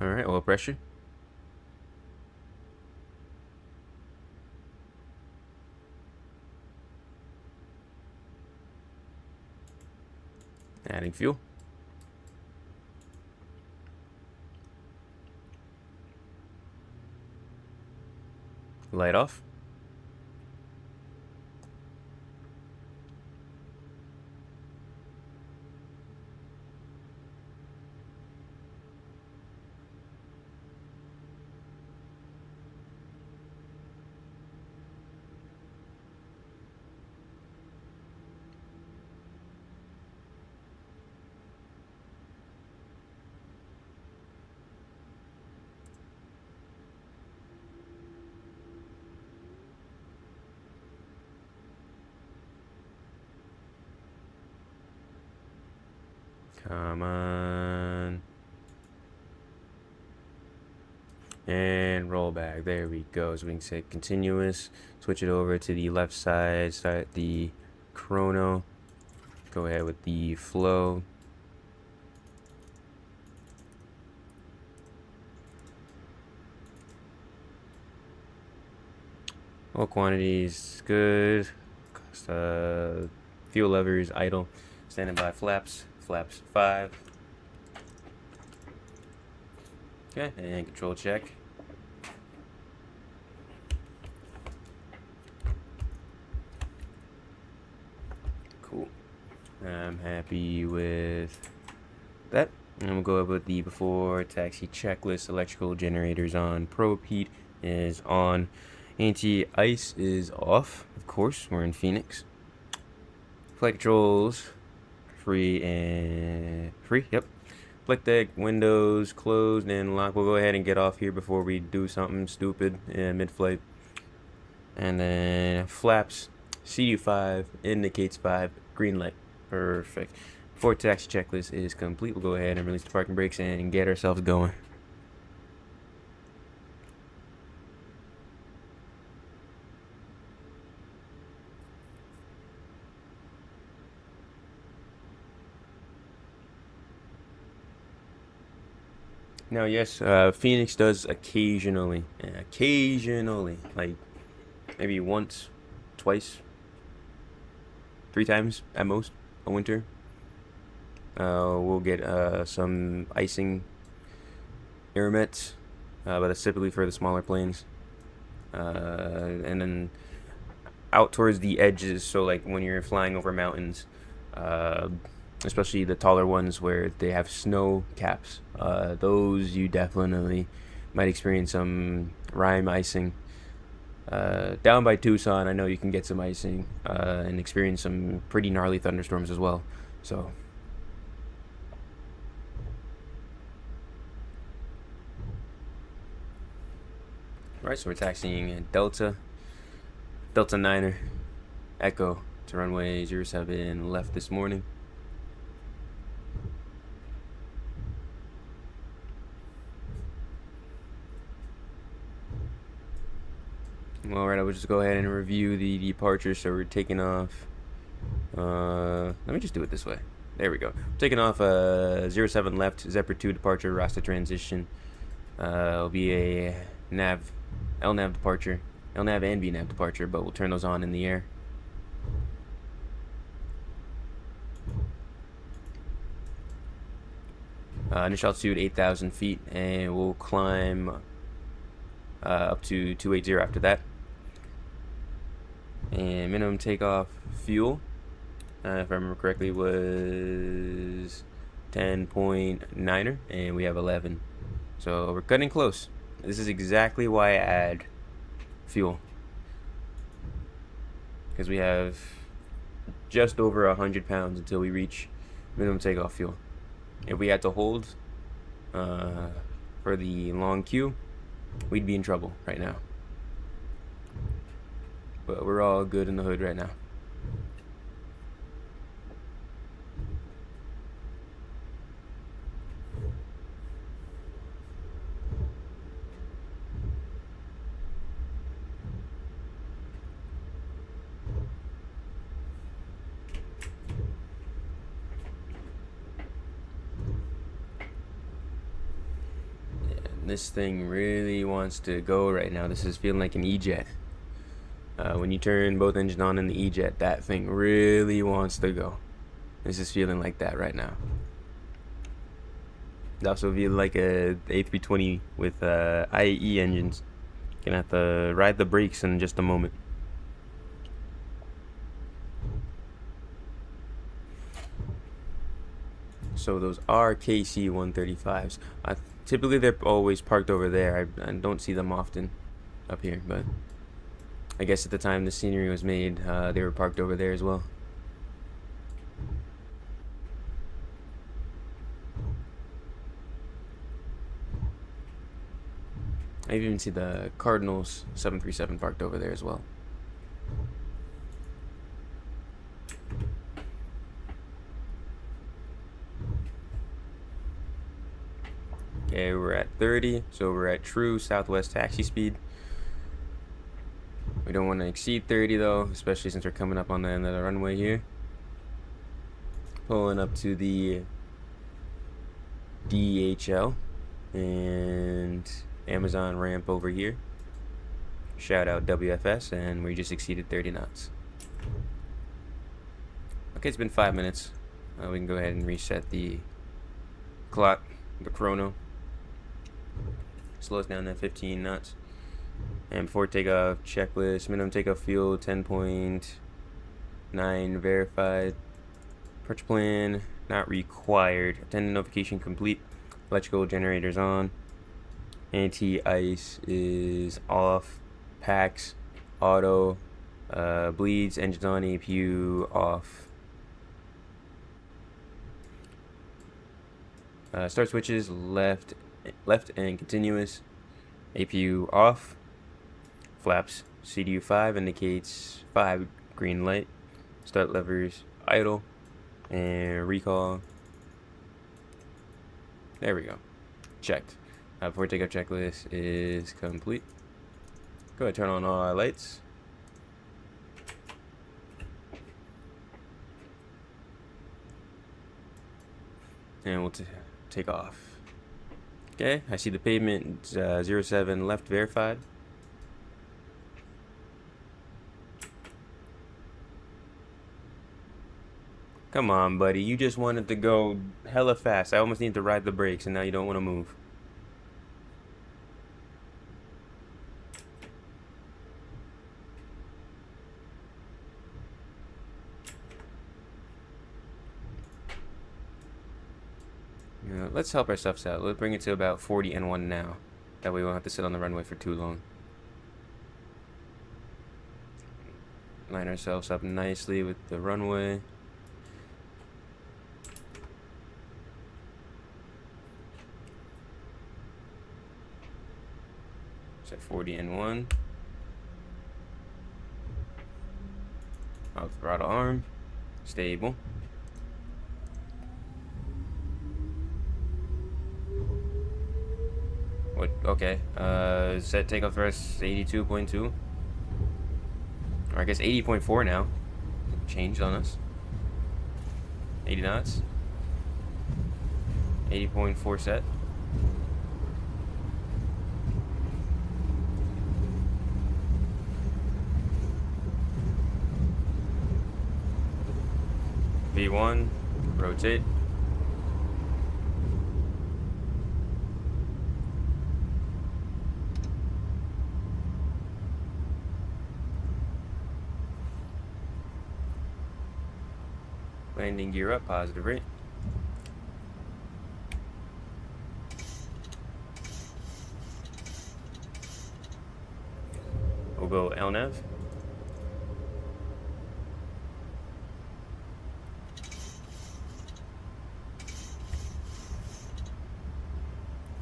Alright, oil pressure. Adding fuel. Light off. Come on. And roll back. There we go. So we can say continuous. Switch it over to the left side. Start the chrono. Go ahead with the flow. All quantities good. Fuel levers idle. Standing by flaps. Flaps 5. Okay, and control check. Cool. I'm happy with that. And we'll go over with the before taxi checklist. Electrical generators on. Probe heat is on. Anti-ice is off. Of course, we're in Phoenix. Flight controls free and free. Yep. Flight deck windows closed and locked. We'll go ahead and get off here before we do something stupid in mid-flight. And then flaps CU5 indicates 5 green light. Perfect. Before taxi checklist is complete, we'll go ahead and release the parking brakes and get ourselves going. Now, yes, Phoenix does occasionally, like maybe once, twice, 3 times at most a winter. We'll get some icing airmets, but that's typically for the smaller planes. And then out towards the edges, so like when you're flying over mountains, especially the taller ones where they have snow caps, those you definitely might experience some rime icing. Down by Tucson, I know you can get some icing and experience some pretty gnarly thunderstorms as well. So alright, so we're taxiing at Delta 9er Echo to runway 07 left this morning. Alright, I will just go ahead and review the departure. So we're taking off. Let me just do it this way. There we go. Taking off 07 left, Zephyr 2 departure, Rasta transition. It'll be a LNAV departure. LNAV and VNAV departure, but we'll turn those on in the air. Initial altitude 8,000 feet, and we'll climb up to 280 after that. And minimum takeoff fuel, if I remember correctly, was 10.9er, and we have 11. So we're cutting close. This is exactly why I add fuel, because we have just over 100 pounds until we reach minimum takeoff fuel. If we had to hold for the long queue, we'd be in trouble right now. But we're all good in the hood right now. This thing really wants to go right now. This is feeling like an E-jet. When you turn both engines on in the E-jet, that thing really wants to go. This is feeling like that right now. It also feels like a A320 with IAE engines. Gonna have to ride the brakes in just a moment. So those are KC-135s. Typically they're always parked over there. I don't see them often up here, but I guess at the time the scenery was made, they were parked over there as well. I even see the Cardinals 737 parked over there as well. Okay, we're at 30, so we're at true southwest taxi speed. We don't want to exceed 30 though, especially since we're coming up on the end of the runway here. Pulling up to the DHL and Amazon ramp over here. Shout out WFS, and we just exceeded 30 knots. Okay, it's been 5 minutes. We can go ahead and reset the clock, the chrono. Slow us down to 15 knots. And before takeoff, checklist, minimum takeoff fuel 10.9 verified. Departure plan not required. Attendant notification complete. Electrical generators on. Anti-ice is off. Packs auto. Bleeds, engines on, APU off. Start switches left and continuous. APU off. Flaps CDU 5 indicates 5 green light. Start levers idle. And recall. There we go. Checked. Before takeoff checklist is complete. Go ahead, turn on all our lights. And we'll take off. Okay, I see the pavement 07 left verified. Come on, buddy. You just wanted to go hella fast. I almost need to ride the brakes, and now you don't want to move. Let's help ourselves out. Let's bring it to about 40 N1 now. That way we won't have to sit on the runway for too long. Line ourselves up nicely with the runway. Set 40 N1. Out throttle arm. Stable. What? Okay. Set takeoff thrust 82.2. Or I guess 80.4 now. Changed on us. 80 knots. 80.4 set. V1. Rotate. Landing gear up, positive rate. We'll go LNAV.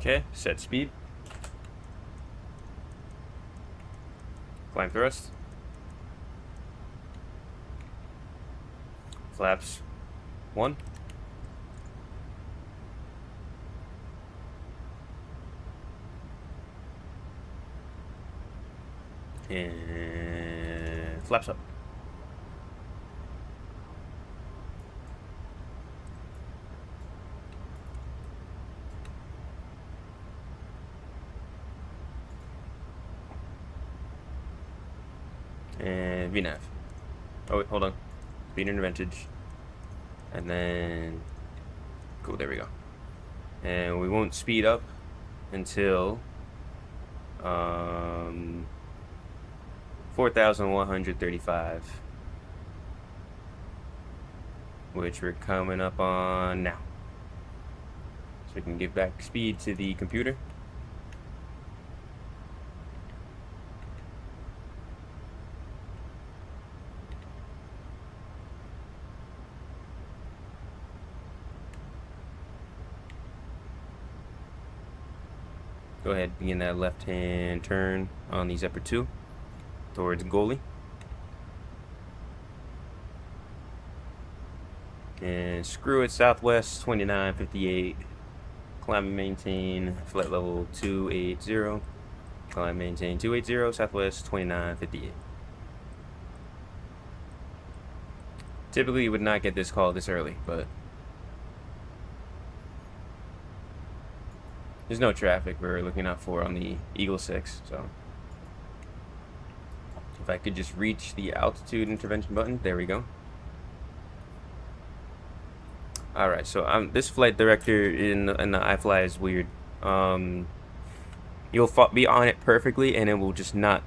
Okay, set speed. Climb thrust. Flaps 1. And flaps up. And VNAV. Oh wait, hold on. Speed and advantage. And then cool, there we go. And we won't speed up until 4,135, which we're coming up on now. So we can give back speed to the computer. Go ahead, begin that left-hand turn on the Zephyr 2 towards goalie. And screw it, Southwest 2958. Climb and maintain flight level 280. Climb and maintain 280, Southwest 2958. Typically, you would not get this call this early, but there's no traffic we're looking out for on the Eagle 6, so if I could just reach the altitude intervention button, there we go. Alright, so this flight director in the iFly is weird. You'll be on it perfectly and it will just not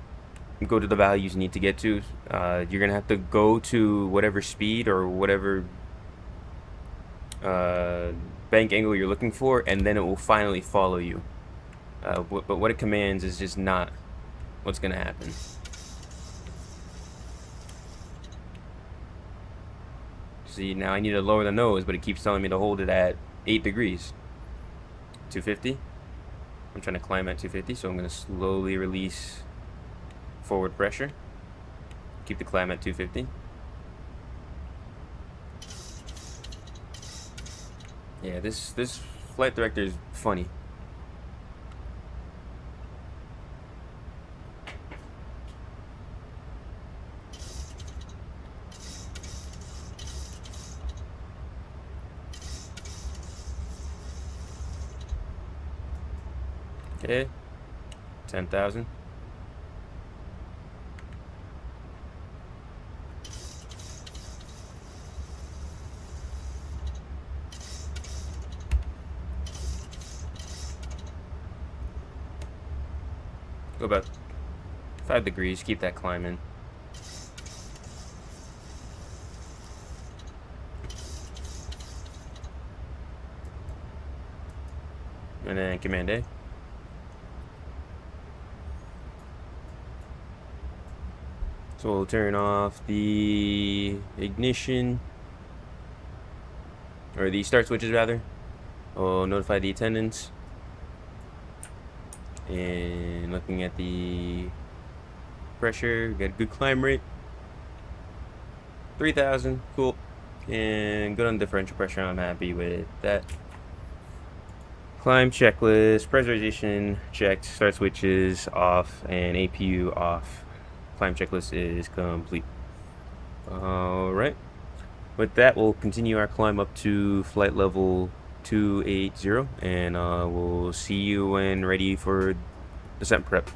go to the values you need to get to. You're gonna have to go to whatever speed or whatever bank angle you're looking for, and then it will finally follow you. But what it commands is just not what's gonna happen. See, now I need to lower the nose, but it keeps telling me to hold it at 8 degrees. 250. I'm trying to climb at 250, so I'm going to slowly release forward pressure. Keep the climb at 250. Yeah, this flight director is funny. Okay, 10,000. Go about 5 degrees, keep that climbing. And then Command A. So we'll turn off the ignition, or the start switches rather. We'll notify the attendants. And looking at the pressure, got a good climb rate. 3,000, cool. And good on differential pressure, I'm happy with that. Climb checklist, pressurization checked, start switches off, and APU off. Climb checklist is complete. Alright. With that, we'll continue our climb up to flight level 280, and we'll see you when ready for descent prep.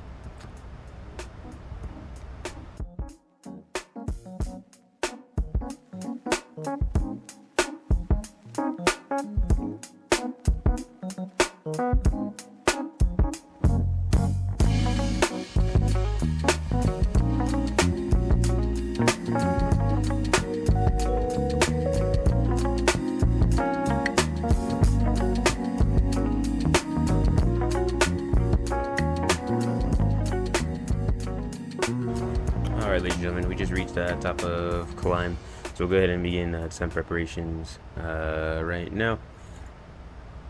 Alright, ladies and gentlemen, we just reached the top of climb, so we'll go ahead and begin descent preparations right now.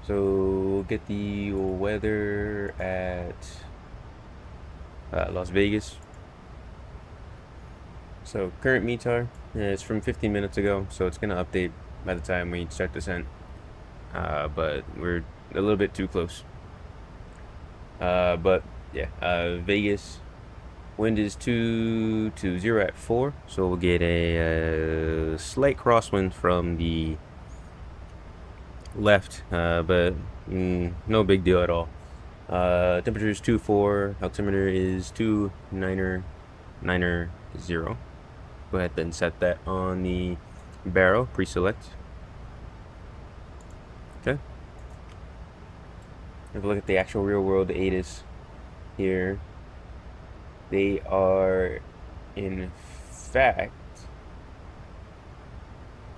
So we'll get the weather at Las Vegas. So current METAR is from 15 minutes ago, so it's going to update by the time we start descent, but we're a little bit too close. But yeah, Vegas. Wind is 220 at 4, so we'll get a slight crosswind from the left, but no big deal at all. Temperature is 24, altimeter is 2990. Go ahead and set that on the barrel, pre-select. Okay. Have a look at the actual real world ATIS here. They are in fact,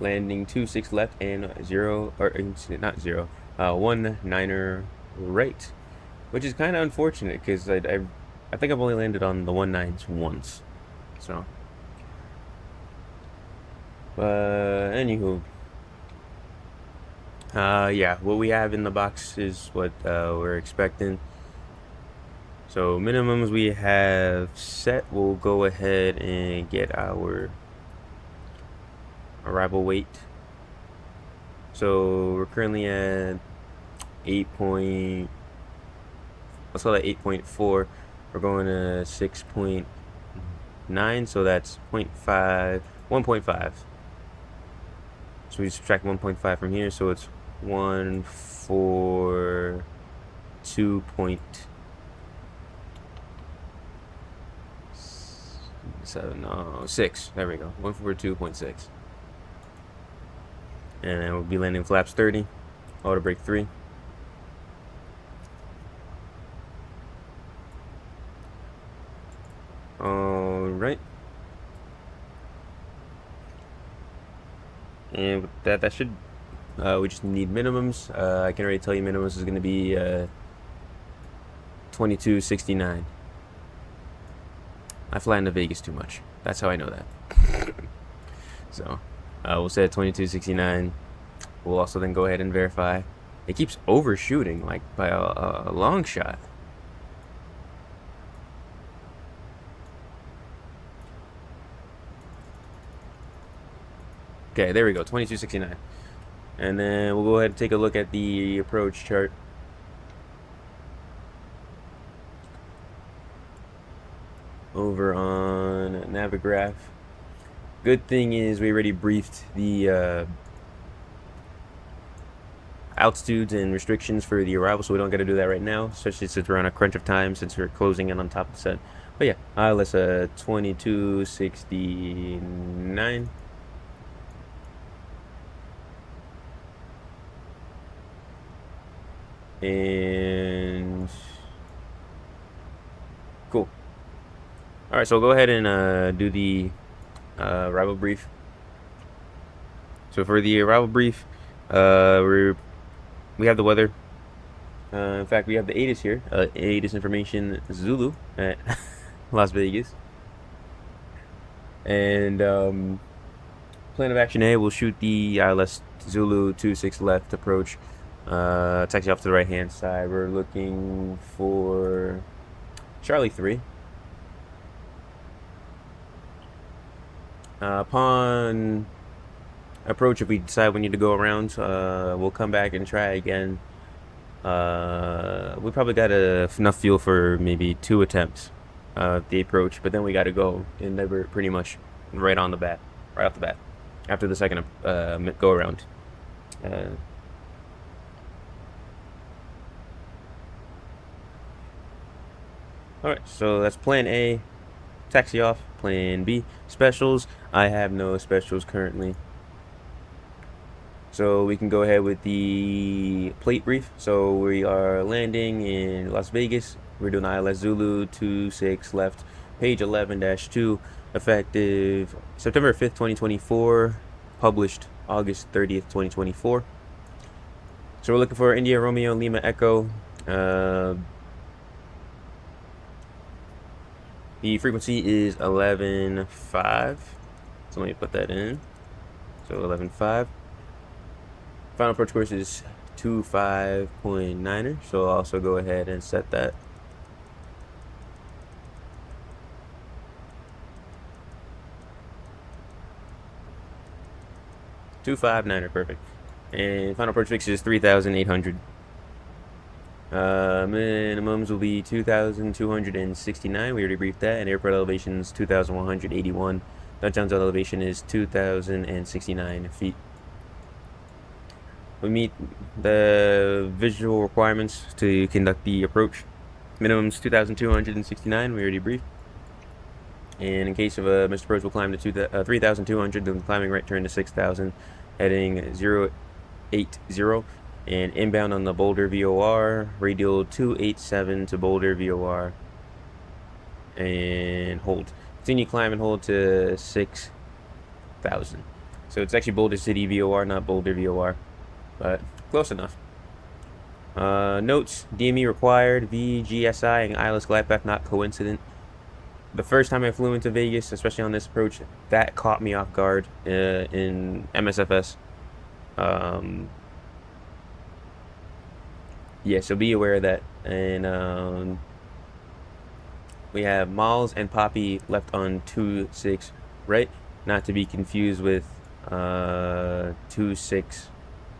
landing 26 left and 0, or not 0, 19er right, which is kind of unfortunate because I think I've only landed on the 19s once. So, anywho, yeah, what we have in the box is what we're expecting. So minimums we have set. We'll go ahead and get our arrival weight. So we're currently at 8 point, let's call that 8.4. We're going to 6.9, so that's 0.5, 1.5. So we subtract 1.5 from here, so it's 142.6. There we go. 142.6. And then we'll be landing flaps 30, auto brake 3. All right. And with that should, we just need minimums. I can already tell you minimums is going to be 2269. I fly into Vegas too much. That's how I know that. So we'll set 2269. We'll also then go ahead and verify. It keeps overshooting like by a long shot. Okay, there we go, 2269. And then we'll go ahead and take a look at the approach chart. Over on Navigraph. Good thing is we already briefed the altitudes and restrictions for the arrival, so we don't got to do that right now, especially since we're on a crunch of time, since we're closing in on top of the set. But yeah, let's 2269. And cool. All right, so we'll go ahead and do the arrival brief. So for the arrival brief, we have the weather. In fact, we have the ATIS here. ATIS information Zulu at Las Vegas. And plan of action A, we'll shoot the ILS Zulu 26 left approach. Taxi off to the right hand side. We're looking for Charlie 3. Upon approach, if we decide we need to go around, we'll come back and try again. We probably got enough fuel for maybe 2 attempts the approach, but then we got to go, and they were pretty much right off the bat after the second go around. Alright, so that's plan A, taxi off. Plan B, specials. I have no specials currently. So we can go ahead with the plate brief. So we are landing in Las Vegas. We're doing ILS Zulu 26 left, page 11-2, effective September 5th, 2024, published August 30th, 2024. So we're looking for India Romeo Lima Echo. The frequency is 11.5, so let me put that in. So 11.5. Final approach course is 25.9er, so I'll also go ahead and set that. Perfect. And final approach fix is 3,800. Minimums will be 2,269. We already briefed that. And airport elevation is 2,181. Touchdown elevation is 2,069 feet. We meet the visual requirements to conduct the approach. Minimums 2,269. We already briefed. And in case of a missed approach, we'll climb to 3,200. Then climbing right turn to 6,000, heading 080. And inbound on the Boulder VOR, radial 287 to Boulder VOR, and hold. Continue climb and hold to 6,000. So it's actually Boulder City VOR, not Boulder VOR, but close enough. Notes: DME required, VGSI and ILS glide path not coincident. The first time I flew into Vegas, especially on this approach, that caught me off guard in MSFS. Yeah, so be aware of that. And we have Miles and Poppy left on 2-6 right, not to be confused with 2-6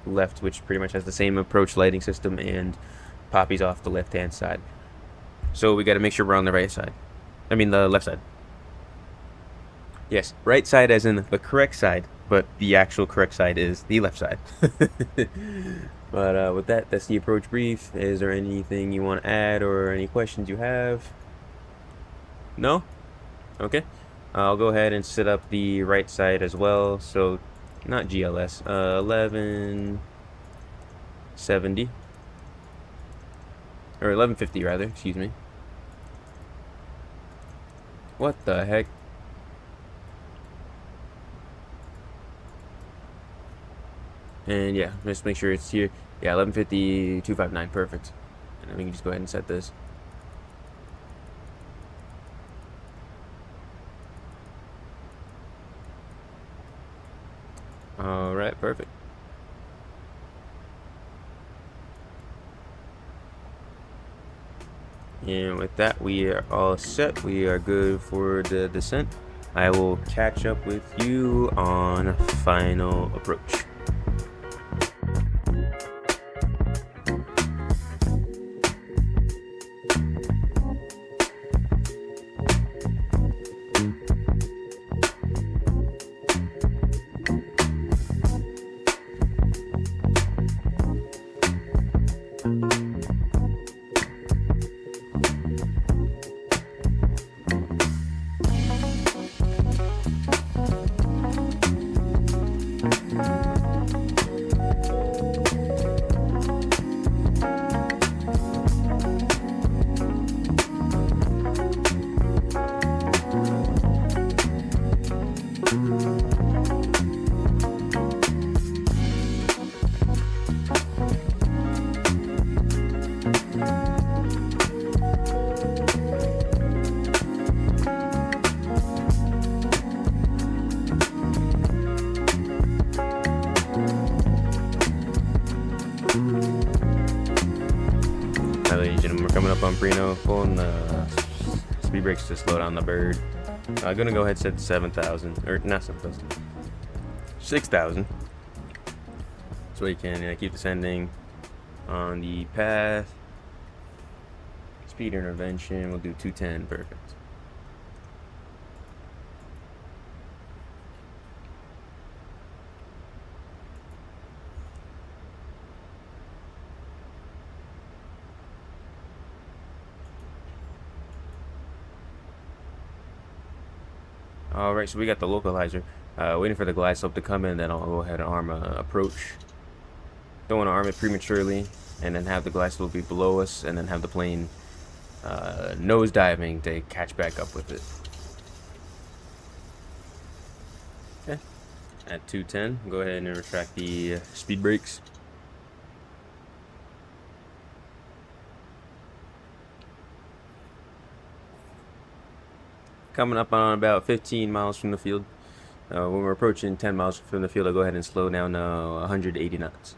left, which pretty much has the same approach lighting system, and Poppy's off the left-hand side. So we got to make sure we're on the right side. I mean the left side. Yes, right side as in the correct side, but the actual correct side is the left side. But with that, that's the approach brief. Is there anything you want to add or any questions you have? No? Okay. I'll go ahead and set up the right side as well. So, not GLS, 1170. Or 1150 rather, excuse me. What the heck? And yeah, just make sure it's here. Yeah, 1150, 259, perfect. And then we can just go ahead and set this. Alright, perfect. And with that, we are all set. We are good for the descent. I will catch up with you on final approach. Ladies and gentlemen, we're coming up on Prino, pulling the speed brakes to slow down the bird. I'm gonna go ahead and set 7,000, or not 7,000, 6,000. So you can keep descending on the path. Speed intervention, we'll do 210, perfect. Alright, so we got the localizer. Waiting for the glide slope to come in, then I'll go ahead and arm a approach. Don't want to arm it prematurely, and then have the glide slope be below us, and then have the plane nose diving to catch back up with it. Okay. At 210, go ahead and retract the speed brakes. Coming up on about 15 miles from the field. When we're approaching 10 miles from the field, I'll go ahead and slow down 180 knots.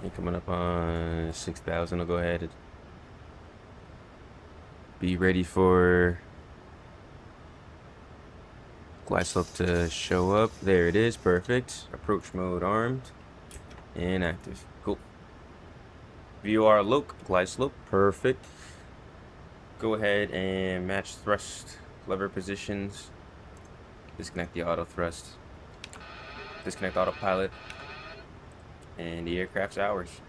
And coming up on 6,000, I'll go ahead and be ready for glide slope to show up. There it is, perfect. Approach mode armed and active. Cool. VOR loc, glide slope, perfect. Go ahead and match thrust lever positions. Disconnect the auto thrust. Disconnect autopilot. And the aircraft's ours.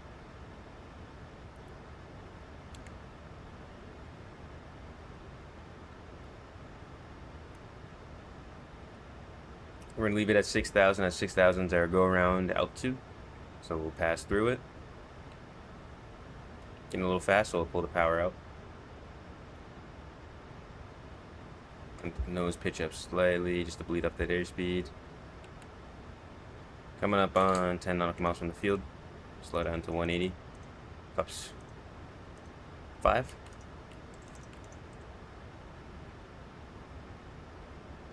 We're gonna leave it at 6,000. At 6,000 is our go around altitude, so we'll pass through it. Getting a little fast, so we'll pull the power out. And nose pitch up slightly just to bleed up that airspeed. Coming up on 10 nautical miles from the field. Slow down to 180. Ups. 5.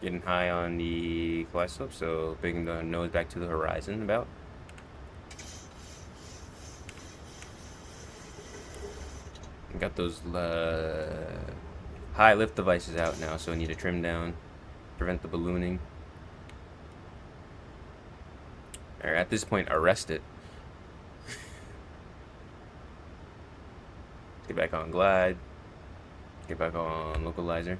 Getting high on the glide slope, so bringing the nose back to the horizon about. Got those high lift devices out now, so we need to trim down, prevent the ballooning. Or at this point, arrest it. Get back on glide. Get back on localizer.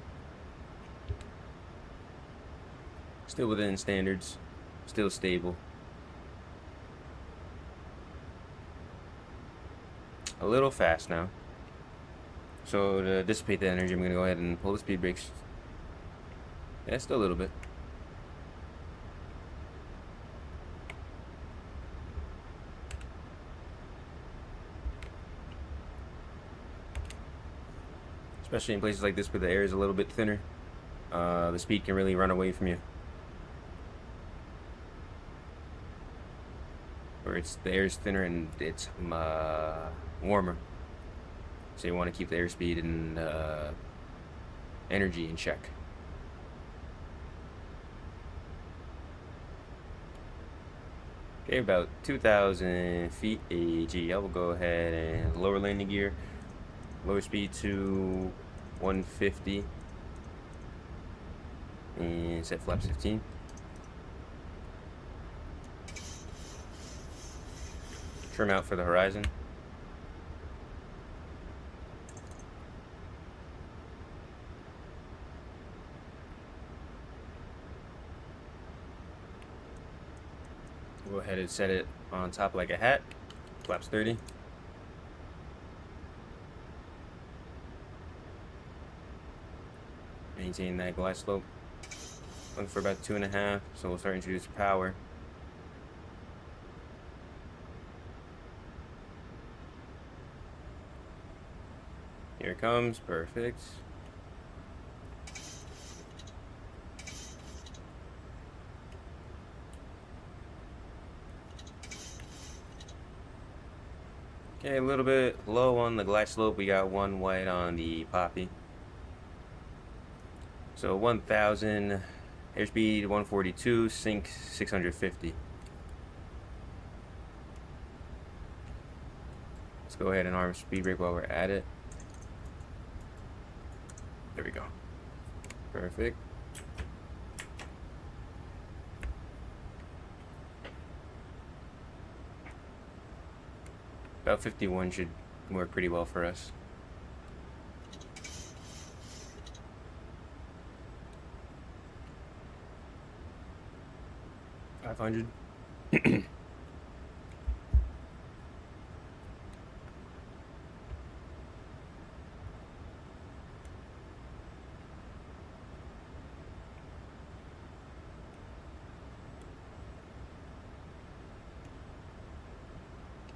Still within standards. Still stable. A little fast now. So to dissipate the energy, I'm going to go ahead and pull the speed brakes. Yeah, still a little bit. Especially in places like this where the air is a little bit thinner. The speed can really run away from you. Where the air is thinner and it's warmer. So you want to keep the airspeed and energy in check. Okay, about 2,000 feet AG. I will go ahead and lower landing gear. Lower speed to 150. And set flaps 15. Trim out for the horizon. Go ahead and set it on top like a hat. Flaps 30. Maintain that glide slope. Looking for about 2.5, so we'll start introducing power. Here it comes, perfect. Okay, a little bit low on the glide slope. We got one white on the poppy. So 1,000, airspeed 142, sink 650. Let's go ahead and arm speed brake while we're at it. There we go. Perfect. About 51 should work pretty well for us. $500.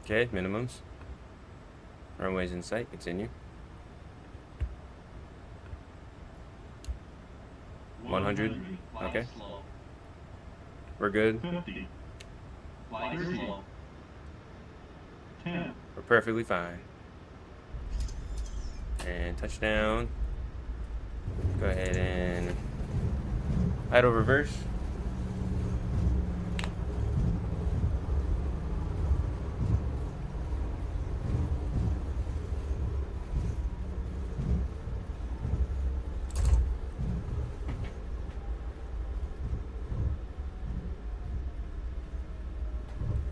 Okay, minimums. Runways in sight, continue. 100, okay. We're good. 50. Fly slow. 10. We're perfectly fine. And touchdown. Go ahead and idle reverse.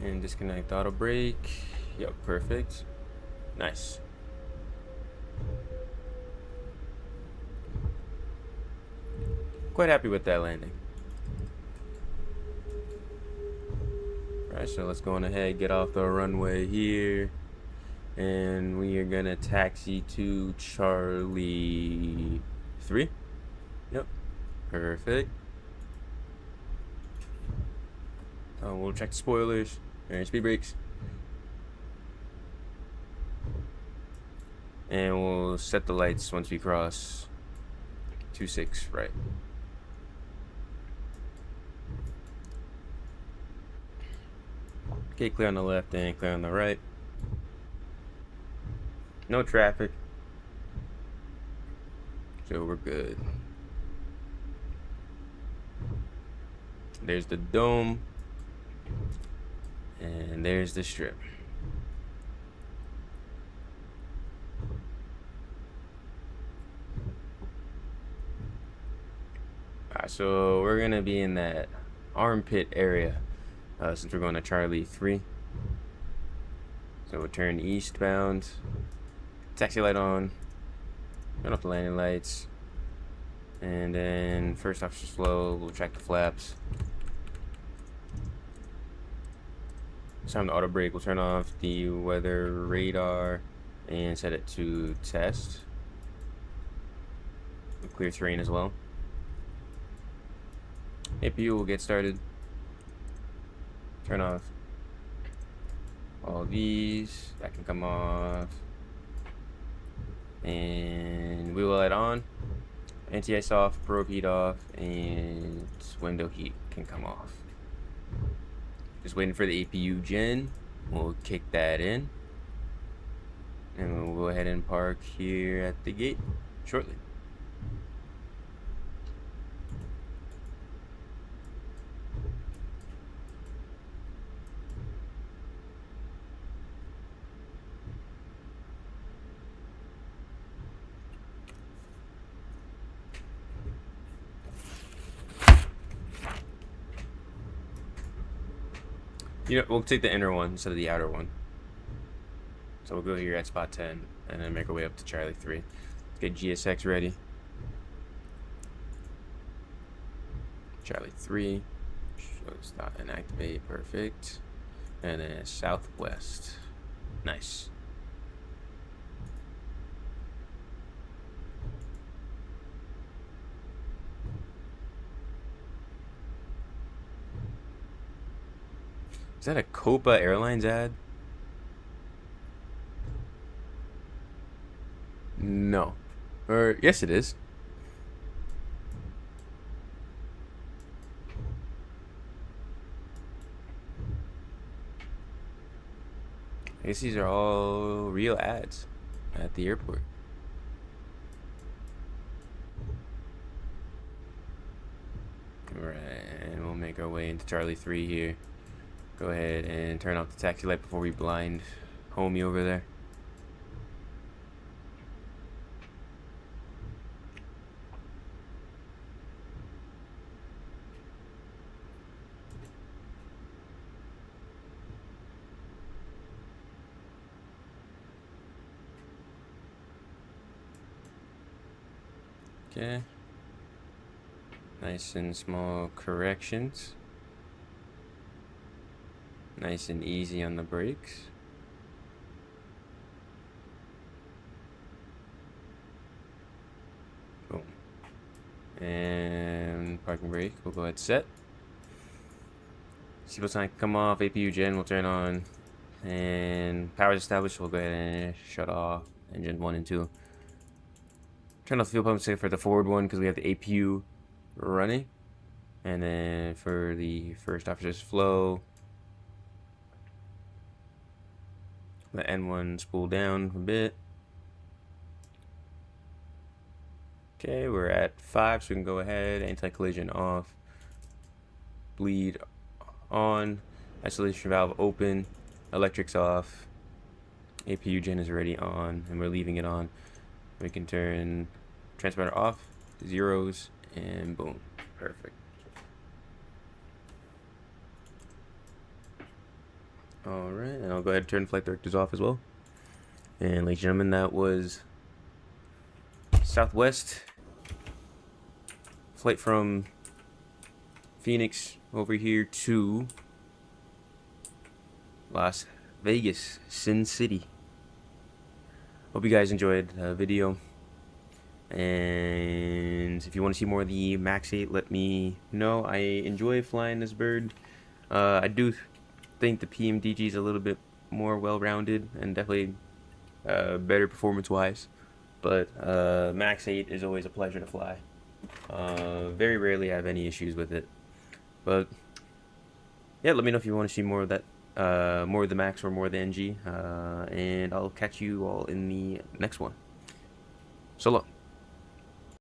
And disconnect auto brake. Yep, perfect. Nice. Quite happy with that landing. Alright, so let's go on ahead, get off the runway here. And we are gonna taxi to Charlie 3. Yep, perfect. We'll check the spoilers and speed brakes. And we'll set the lights once we cross 26 right. Okay, clear on the left and clear on the right. No traffic. So we're good. There's the dome. And there's the strip. Alright, so we're gonna be in that armpit area since we're going to Charlie 3. So we'll turn eastbound, taxi light on, turn off the landing lights, and then first officer slow, we'll check the flaps. It's time to auto brake. We'll turn off the weather radar and set it to test. We'll clear terrain as well. APU will get started. Turn off all these. That can come off. And wheel light on. Anti-ice off, probe heat off, and window heat can come off. Just waiting for the APU gen. We'll kick that in. And we'll go ahead and park here at the gate shortly. You know, we'll take the inner one instead of the outer one. So we'll go here at spot 10 and then make our way up to Charlie 3. Let's get GSX ready. Charlie 3. Show stop and activate. Perfect. And then southwest. Nice. Is that a Copa Airlines ad? No. Or, yes it is. I guess these are all real ads at the airport. Alright, and we'll make our way into Charlie 3 here. Go ahead and turn off the taxi light before we blind homie over there. Okay. Nice and small corrections. Nice and easy on the brakes. Boom. And parking brake. We'll go ahead set. Seatbelt sign come off. APU gen will turn on. And power is established. We'll go ahead and shut off engine 1 and 2. Turn off the fuel pump say for the forward one because we have the APU running. And then for the first officer's flow, let N1 spool down a bit. Okay, we're at 5, so we can go ahead. Anti-collision off. Bleed on. Isolation valve open. Electrics off. APU gen is already on, and we're leaving it on. We can turn transponder off, zeros, and boom. Perfect. Alright, and I'll go ahead and turn flight directors off as well. And ladies and gentlemen, that was Southwest. Flight from Phoenix over here to Las Vegas, Sin City. Hope you guys enjoyed the video. And if you want to see more of the Max 8, let me know. I enjoy flying this bird. I do think the PMDG is a little bit more well-rounded and definitely better performance-wise. But Max 8 is always a pleasure to fly. Very rarely have any issues with it. But yeah, let me know if you want to see more of that, more of the Max or more of the NG, and I'll catch you all in the next one. So long.